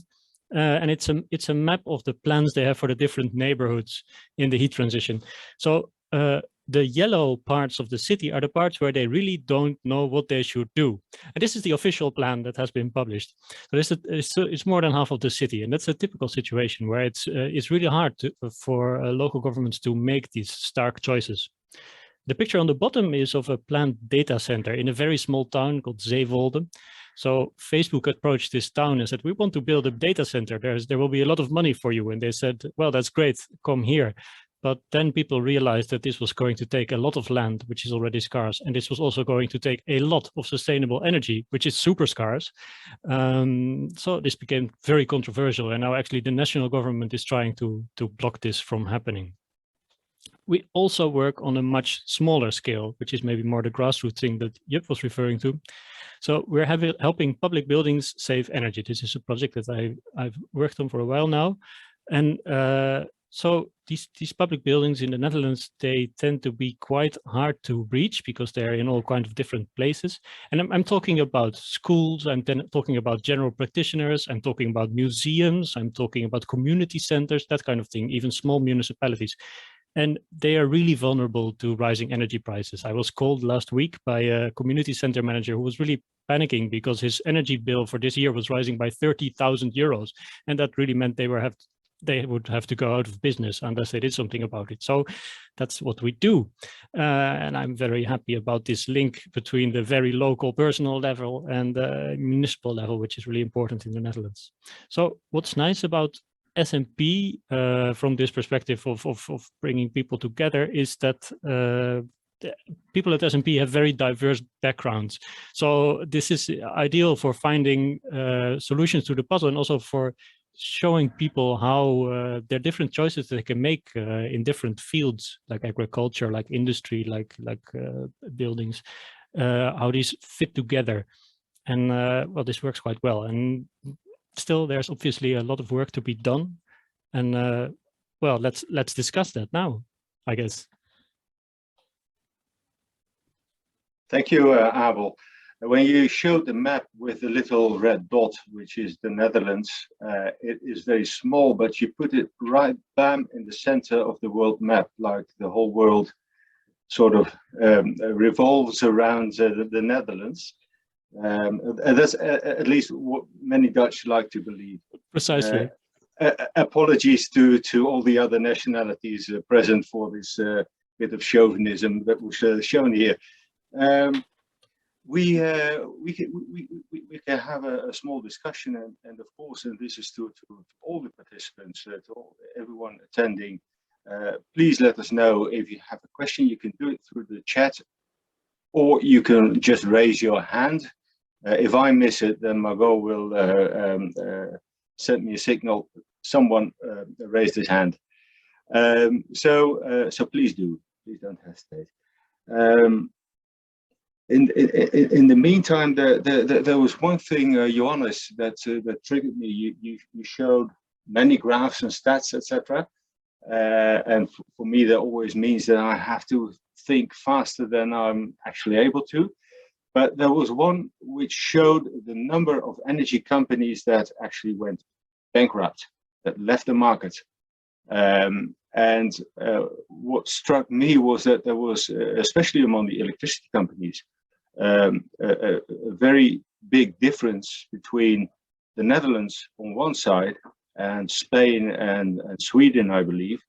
Speaker 8: And it's a map of the plans they have for the different neighborhoods in the heat transition. So the yellow parts of the city are the parts where they really don't know what they should do. And this is the official plan that has been published. So it's more than half of the city. And that's a typical situation where it's really hard for local governments to make these stark choices. The picture on the bottom is of a planned data center in a very small town called Zeewolde. So Facebook approached this town and said, we want to build a data center. There will be a lot of money for you. And they said, well, that's great, come here. But then people realized that this was going to take a lot of land, which is already scarce. And this was also going to take a lot of sustainable energy, which is super scarce. So this became very controversial. And now actually the national government is trying to block this from happening. We also work on a much smaller scale, which is maybe more the grassroots thing that Jupp was referring to. So we're helping public buildings save energy. This is a project that I've worked on for a while now. And so these public buildings in the Netherlands, they tend to be quite hard to reach because they're in all kinds of different places. And I'm talking about schools, I'm then talking about general practitioners, I'm talking about museums, I'm talking about community centers, that kind of thing, even small municipalities. And they are really vulnerable to rising energy prices. I was called last week by a community center manager who was really panicking because his energy bill for this year was rising by 30,000 euros. And that really meant they would have to go out of business unless they did something about it. So that's what we do. And I'm very happy about this link between the very local personal level and the municipal level, which is really important in the Netherlands. So what's nice about SMP from this perspective of bringing people together is that people at SMP have very diverse backgrounds. So this is ideal for finding solutions to the puzzle and also for showing people how there are different choices that they can make in different fields, like agriculture, like industry, like buildings, how these fit together. And well, this works quite well. And still, there's obviously a lot of work to be done. And well, let's discuss that now, I guess.
Speaker 2: Thank you, Abel. When you showed the map with the little red dot, which is the Netherlands, it is very small, but you put it right bam in the center of the world map, like the whole world sort of revolves around the Netherlands. And that's at least what many Dutch like to believe.
Speaker 8: Precisely.
Speaker 2: Apologies to all the other nationalities present for this bit of chauvinism that was shown here. We can have a small discussion, and of course, and this is to all the participants, to everyone attending. Please let us know if you have a question. You can do it through the chat, or you can just raise your hand. If I miss it, then Margot will send me a signal. Someone raised his hand. So please don't hesitate. In the meantime, there was one thing, Ioannis, that triggered me. You showed many graphs and stats, etc. And for me, that always means that I have to think faster than I'm actually able to. But there was one which showed the number of energy companies that actually went bankrupt, that left the market. And what struck me was that there was, especially among the electricity companies, a very big difference between the Netherlands on one side and Spain and Sweden, I believe,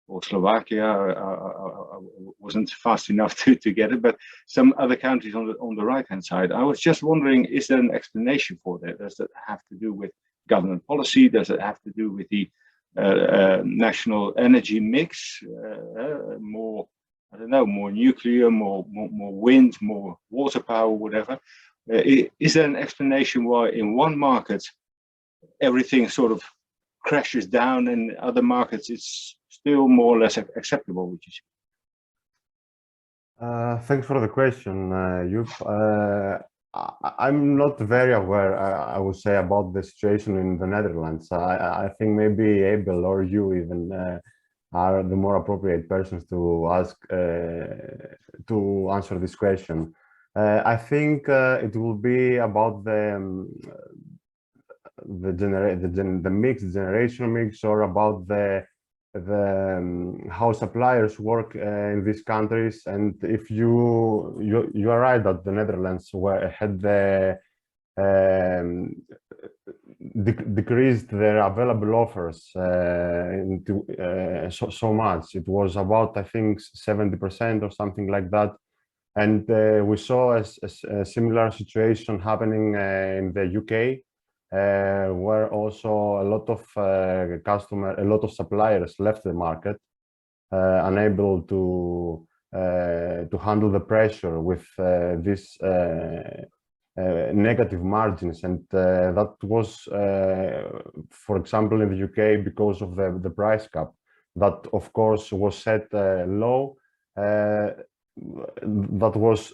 Speaker 2: or Slovakia. I wasn't fast enough to get it, but some other countries on the right-hand side. I was just wondering, is there an explanation for that? Does that have to do with government policy? Does it have to do with the national energy mix? More, I don't know, more nuclear, more wind, more water power, whatever. Is there an explanation why in one market everything sort of crashes down and in other markets it's still more or less acceptable, would you say?
Speaker 6: Thanks for the question, I'm not very aware, I would say, about the situation in the Netherlands. I think maybe Abel or you even are the more appropriate persons to ask to answer this question. I think it will be about the generation mix, or about the how suppliers work in these countries. And if you are right that the Netherlands had the decreased their available offers so much. It was about, I think, 70% or something like that. And we saw a similar situation happening in the UK, where also a lot of suppliers left the market, unable to handle the pressure with this negative margins. And that was, for example, in the UK, because of the price cap that, of course, was set low. That was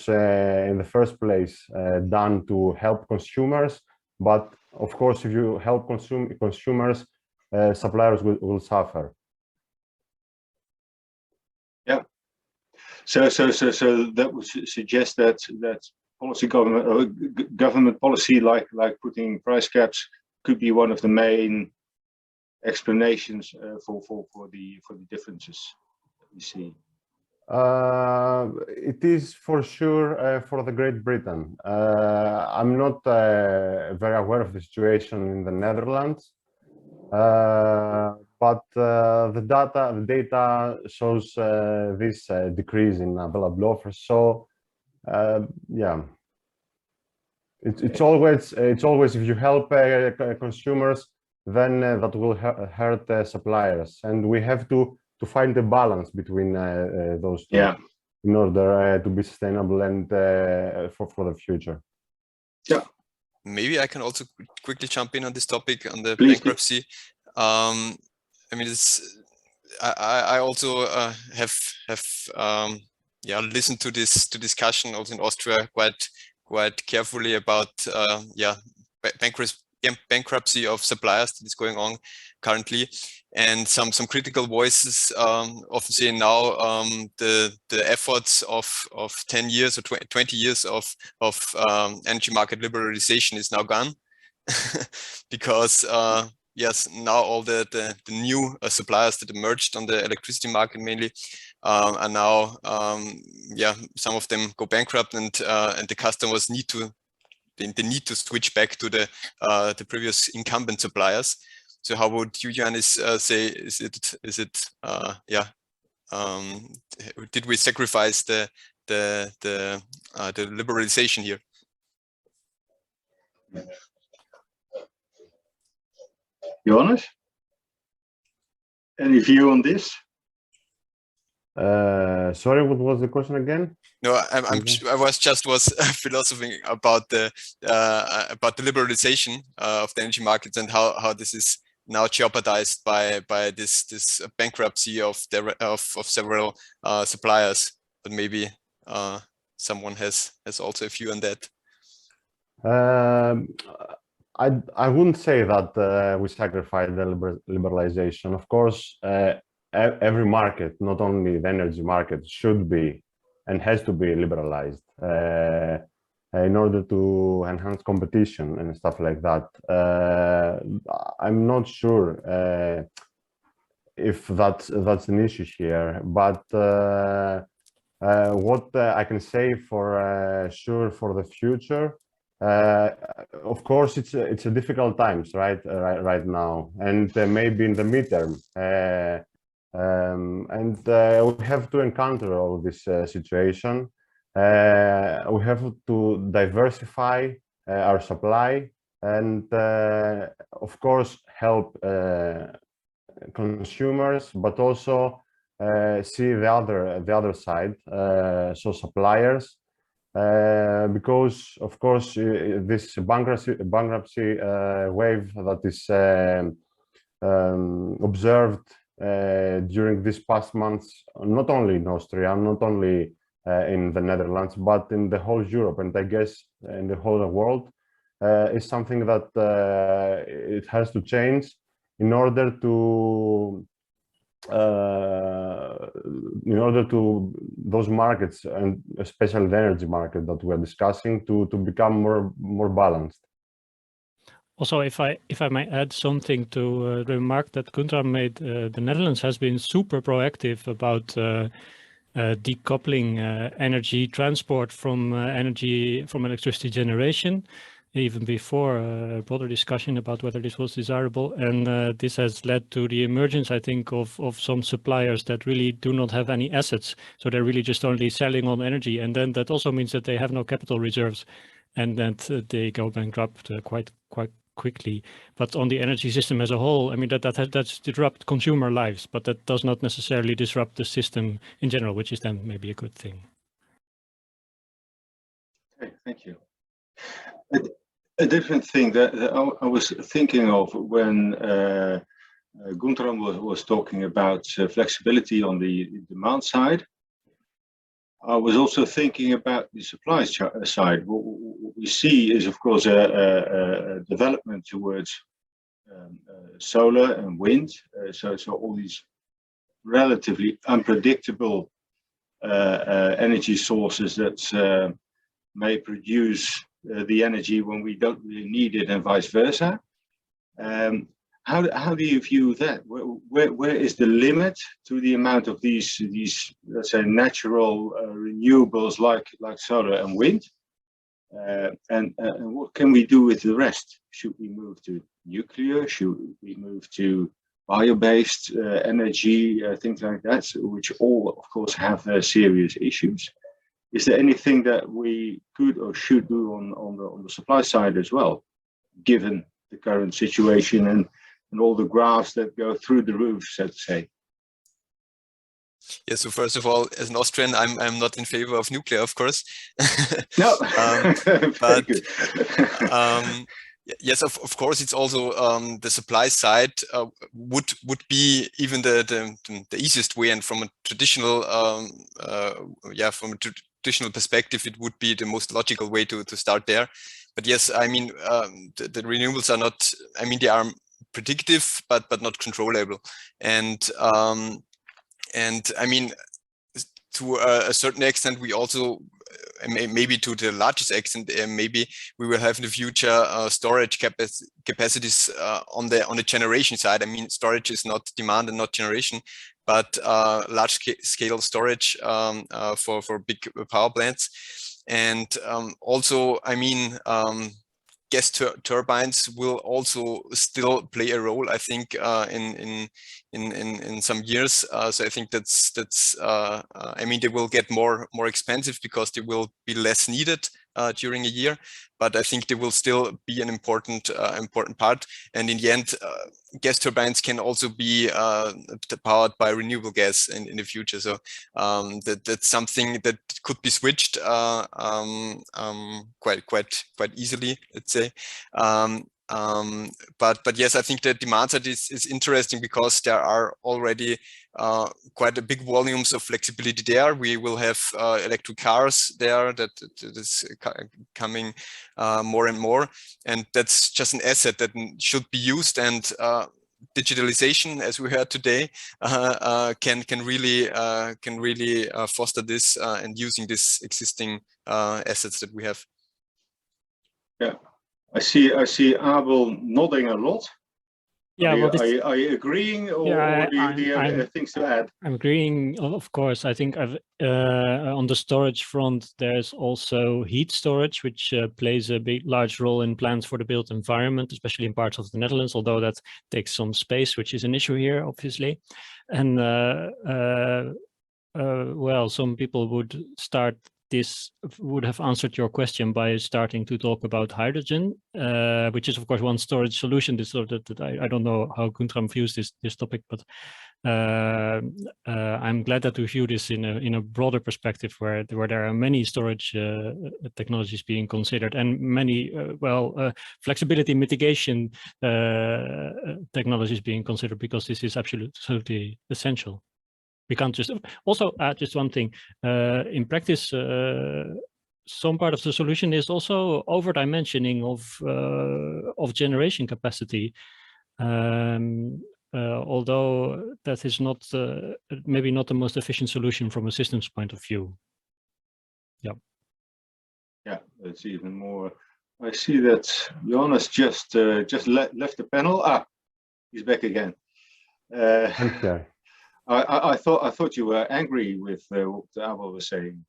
Speaker 6: in the first place done to help consumers. But of course, if you help consumers, suppliers will suffer.
Speaker 2: Yeah. So that would suggest that government policy, like putting price caps, could be one of the main explanations for the differences that we see.
Speaker 6: It is for sure for the Great Britain. I'm not very aware of the situation in the Netherlands, but the data shows this decrease in available offers. So yeah, it's always if you help consumers, then that will hurt suppliers, and we have to find a balance between those two, yeah, in order to be sustainable and for the future.
Speaker 2: Yeah.
Speaker 7: Maybe I can also quickly jump in on this topic on the bankruptcy. I mean, I also have listened to this discussion also in Austria quite carefully about bankruptcy of suppliers that is going on currently, and some critical voices often say now the efforts of 10 years or 20 years of energy market liberalization is now gone because yes, now all the new suppliers that emerged on the electricity market mainly are now, yeah, some of them go bankrupt, and the customers need to switch back to the previous incumbent suppliers. So how would you, Ioannis, say, is it yeah, did we sacrifice the liberalization here?
Speaker 2: Ioannis, any view on this?
Speaker 6: Sorry, what was the question again?
Speaker 7: No, I was philosophing about the liberalization of the energy markets, and how this is now jeopardized by this bankruptcy of several suppliers. But maybe someone has also a view on that.
Speaker 6: I wouldn't say that we sacrificed the liberalization. Of course, every market, not only the energy market, should be and has to be liberalized in order to enhance competition and stuff like that. I'm not sure if that's an issue here, but what I can say for sure for the future, of course, it's a difficult times right now, and maybe in the midterm, and we have to encounter all this situation. We have to diversify our supply, and of course help consumers, but also see the other side, so suppliers. Because of course this bankruptcy wave that is observed during these past months, not only in Austria, not only in the Netherlands, but in the whole Europe, and I guess in the whole world, is something that it has to change in order to those markets, and especially the energy market that we're discussing, to become more balanced.
Speaker 8: Also, if I may add something to the remark that Guntram made, the Netherlands has been super proactive about decoupling energy transport from electricity generation, even before a broader discussion about whether this was desirable. And this has led to the emergence, I think, of some suppliers that really do not have any assets. So they're really just only selling on energy. And then that also means that they have no capital reserves, and that they go bankrupt quite quickly. But on the energy system as a whole, I mean, that's disrupt consumer lives, but that does not necessarily disrupt the system in general, which is then maybe a good thing.
Speaker 2: Okay, thank you. A different thing that I was thinking of when Guntram was talking about flexibility on the demand side, I was also thinking about the supply side. What we see is, of course, a development towards solar and wind. So all these relatively unpredictable energy sources that may produce the energy when we don't really need it, and vice versa. How do you view that? Where is the limit to the amount of these let's say natural renewables like solar and wind? And what can we do with the rest? Should we move to nuclear? Should we move to bio-based energy, things like that, which all, of course, have serious issues? Is there anything that we could or should do on the supply side as well, given the current situation and all the graphs that go through the roof, so to say?
Speaker 7: Yeah, so first of all, as an Austrian, I'm not in favor of nuclear, of course.
Speaker 2: No,
Speaker 7: but yes, of course, it's also the supply side would be even the easiest way, and from a traditional traditional perspective, it would be the most logical way to start there. But yes, I mean, the renewables are not, I mean, they are predictive, but not controllable. And I mean, to a certain extent, we also maybe to the largest extent, maybe we will have in the future storage capacities on the generation side. I mean, storage is not demand and not generation, but large scale storage for big power plants. And also, I mean, gas turbines will also still play a role, I think, in some years. So I think that's I mean, they will get more expensive because they will be less needed during a year, but I think they will still be an important part. And in the end, gas turbines can also be powered by renewable gas in the future. So that's something that could be switched quite easily, let's say. But yes, I think the demand side is interesting because there are already quite a big volumes of flexibility there. We will have electric cars there that is coming more and more, and that's just an asset that should be used. And digitalization, as we heard today, can really foster this and using this existing assets that we have. Yeah.
Speaker 2: I see Abel nodding a lot.
Speaker 8: Yeah,
Speaker 2: are you agreeing, or do you have things to add?
Speaker 8: I'm agreeing, of course. I think on the storage front, there's also heat storage, which plays a large role in plans for the built environment, especially in parts of the Netherlands, although that takes some space, which is an issue here, obviously. And well, some people would have answered your question by starting to talk about hydrogen, which is of course one storage solution. I don't know how Guntram views this topic, but I'm glad that we view this in a broader perspective, where there are many storage technologies being considered, and many flexibility mitigation technologies being considered, because this is absolutely essential. We can't just also add just one thing. In practice, some part of the solution is also over-dimensioning of generation capacity, although that is not maybe not the most efficient solution from a systems point of view. Yeah. Yeah,
Speaker 2: it's even more. I see that Ioannis just left the panel. He's back again.
Speaker 6: Okay.
Speaker 2: I thought you were angry with what Abel was saying.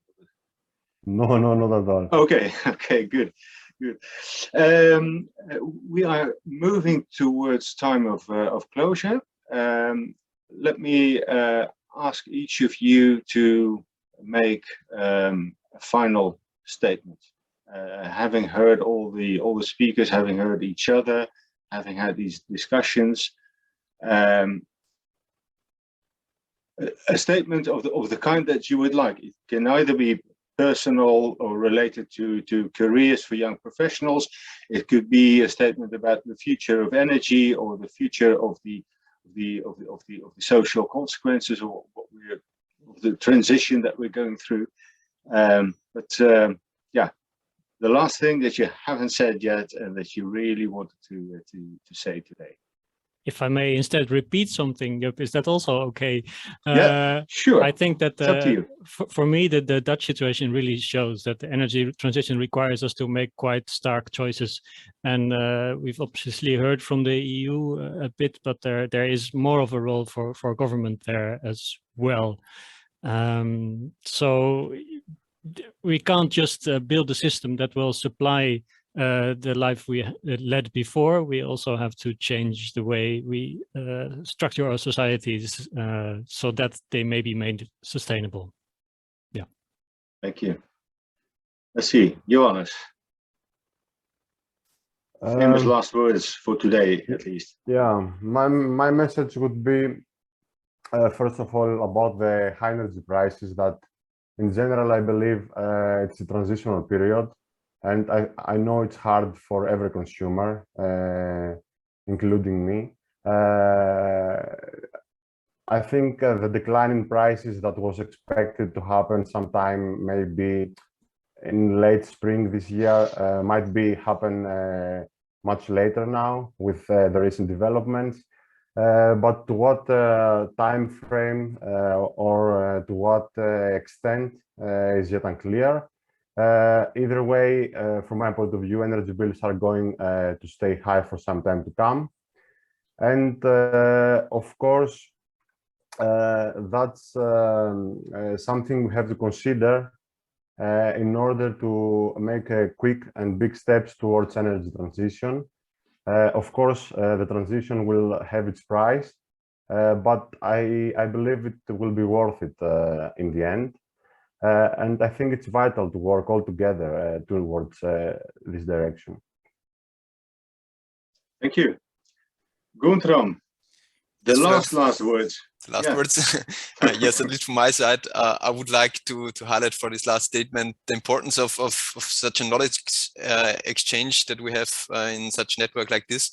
Speaker 6: No, not at all.
Speaker 2: Okay, good. We are moving towards time of closure. Let me ask each of you to make a final statement. Having heard all the speakers, having heard each other, having had these discussions. A statement of the kind that you would like. It can either be personal or related to careers for young professionals. It could be a statement about the future of energy, or the future of the social consequences, or of the transition that we're going through. Yeah, the last thing that you haven't said yet and that you really wanted to say today.
Speaker 8: If I may instead repeat something, is that also okay?
Speaker 2: Yeah, sure.
Speaker 8: I think that
Speaker 2: it's up to you.
Speaker 8: For me, the Dutch situation really shows that the energy transition requires us to make quite stark choices. And we've obviously heard from the EU a bit, but there is more of a role for government there as well. So we can't just build a system that will supply the life we led before. We also have to change the way we structure our societies so that they may be made sustainable. Yeah.
Speaker 2: Thank you. Let's see, Ioannis. Famous last words for today, at least.
Speaker 6: Yeah, my message would be, first of all, about the high energy prices, that in general, I believe it's a transitional period. And I know it's hard for every consumer, including me. I think the decline in prices that was expected to happen sometime maybe in late spring this year might happen much later now with the recent developments. But to what time frame or to what extent is yet unclear. Either way, from my point of view, energy bills are going to stay high for some time to come. And of course, that's something we have to consider in order to make quick and big steps towards energy transition. Of course, the transition will have its price, but I believe it will be worth it in the end. And I think it's vital to work all together towards this direction.
Speaker 2: Thank you. Guntram, the last words.
Speaker 7: The last words. Yes, at least from my side, I would like to highlight for this last statement the importance of such a knowledge exchange that we have in such a network like this.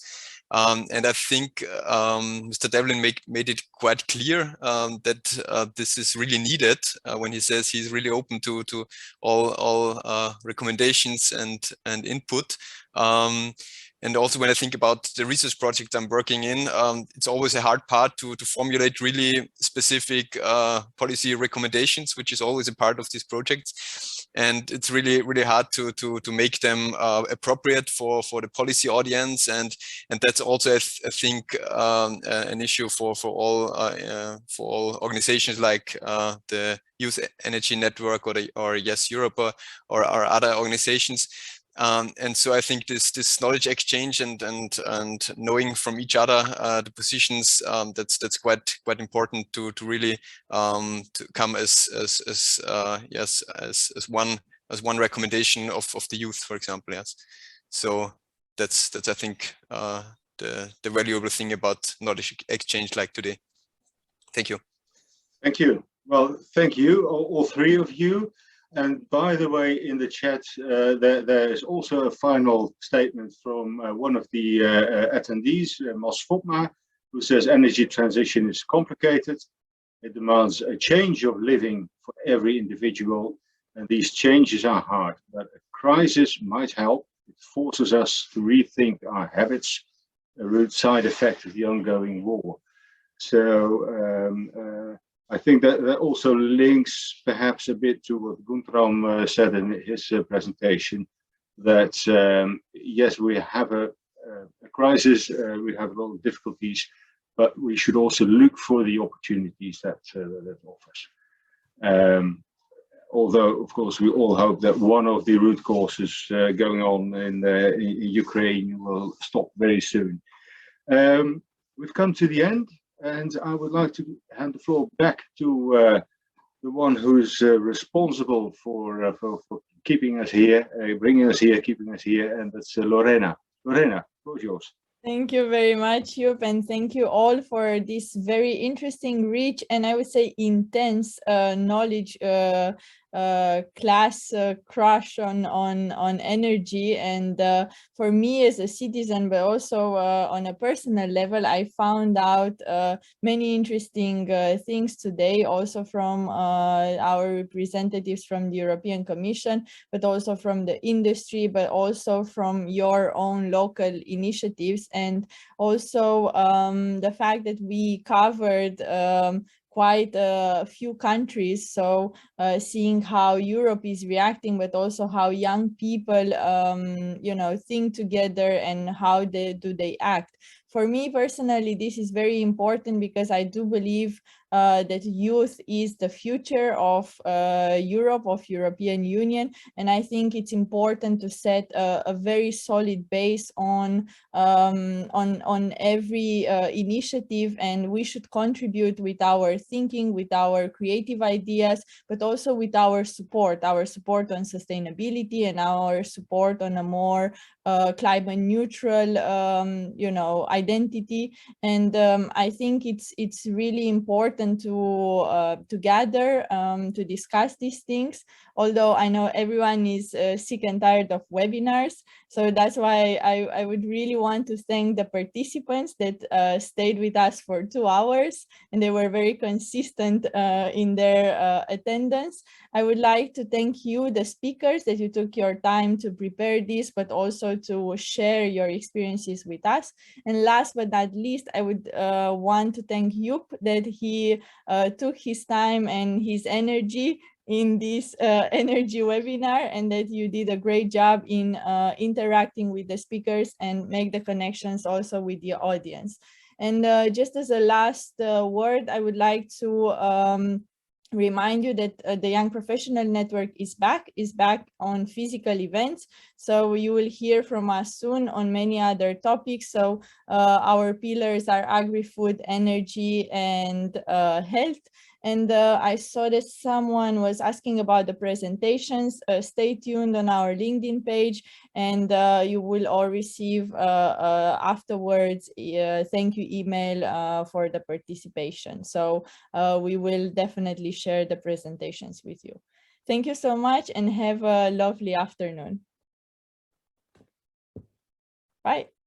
Speaker 7: And I think Mr. Devlin made it quite clear that this is really needed when he says he's really open to all recommendations and input. And also when I think about the research project I'm working in, it's always a hard part to formulate really specific policy recommendations, which is always a part of these projects. And it's really, really hard to make them appropriate for the policy audience. And that's also, I think, an issue for all organizations like the Youth Energy Network or YES-Europe or other organizations. And so I think this knowledge exchange and knowing from each other the positions, that's quite important to really to come as one recommendation of the youth, for example. Yes, so that's I think the valuable thing about knowledge exchange like today. Thank you.
Speaker 2: Thank you. Well, thank you, all three of you. And by the way, in the chat, there is also a final statement from one of the attendees, Mas Fopma, who says energy transition is complicated. It demands a change of living for every individual, and these changes are hard. But a crisis might help. It forces us to rethink our habits, a root side effect of the ongoing war. So I think that also links perhaps a bit to what Guntram said in his presentation, that yes, we have a crisis, we have a lot of difficulties, but we should also look for the opportunities that offers. Although, of course, we all hope that one of the root causes going on in Ukraine will stop very soon. We've come to the end. And I would like to hand the floor back to the one who's responsible for keeping us here, bringing us here, keeping us here, and that's Lorena. Lorena, the floor is yours.
Speaker 1: Thank you very much, Joep, and thank you all for this very interesting, rich, and I would say intense knowledge class crush on energy. And for me as a citizen, but also on a personal level, I found out many interesting things today, also from our representatives from the European Commission, but also from the industry, but also from your own local initiatives. And also the fact that we covered quite a few countries, so seeing how Europe is reacting, but also how young people you know, think together and how do they act. For me personally, this is very important because I do believe that youth is the future of Europe, of European Union, and I think it's important to set a very solid base on every initiative, and we should contribute with our thinking, with our creative ideas, but also with our support on sustainability and our support on a more climate neutral you know, identity. And I think it's really important to gather to discuss these things, although I know everyone is sick and tired of webinars. So that's why I would really want to thank the participants that stayed with us for 2 hours, and they were very consistent in their attendance. I would like to thank you, the speakers, that you took your time to prepare this, but also to share your experiences with us. And last but not least, I would want to thank Joep that he took his time and his energy in this energy webinar, and that you did a great job in interacting with the speakers and make the connections also with the audience. And just as a last word, I would like to remind you that the Young Professional Network is back on physical events. So you will hear from us soon on many other topics. So our pillars are agri-food, energy, and health. And I saw that someone was asking about the presentations. Stay tuned on our LinkedIn page, and you will all receive afterwards thank you email for the participation. So we will definitely share the presentations with you. Thank you so much and have a lovely afternoon. Bye.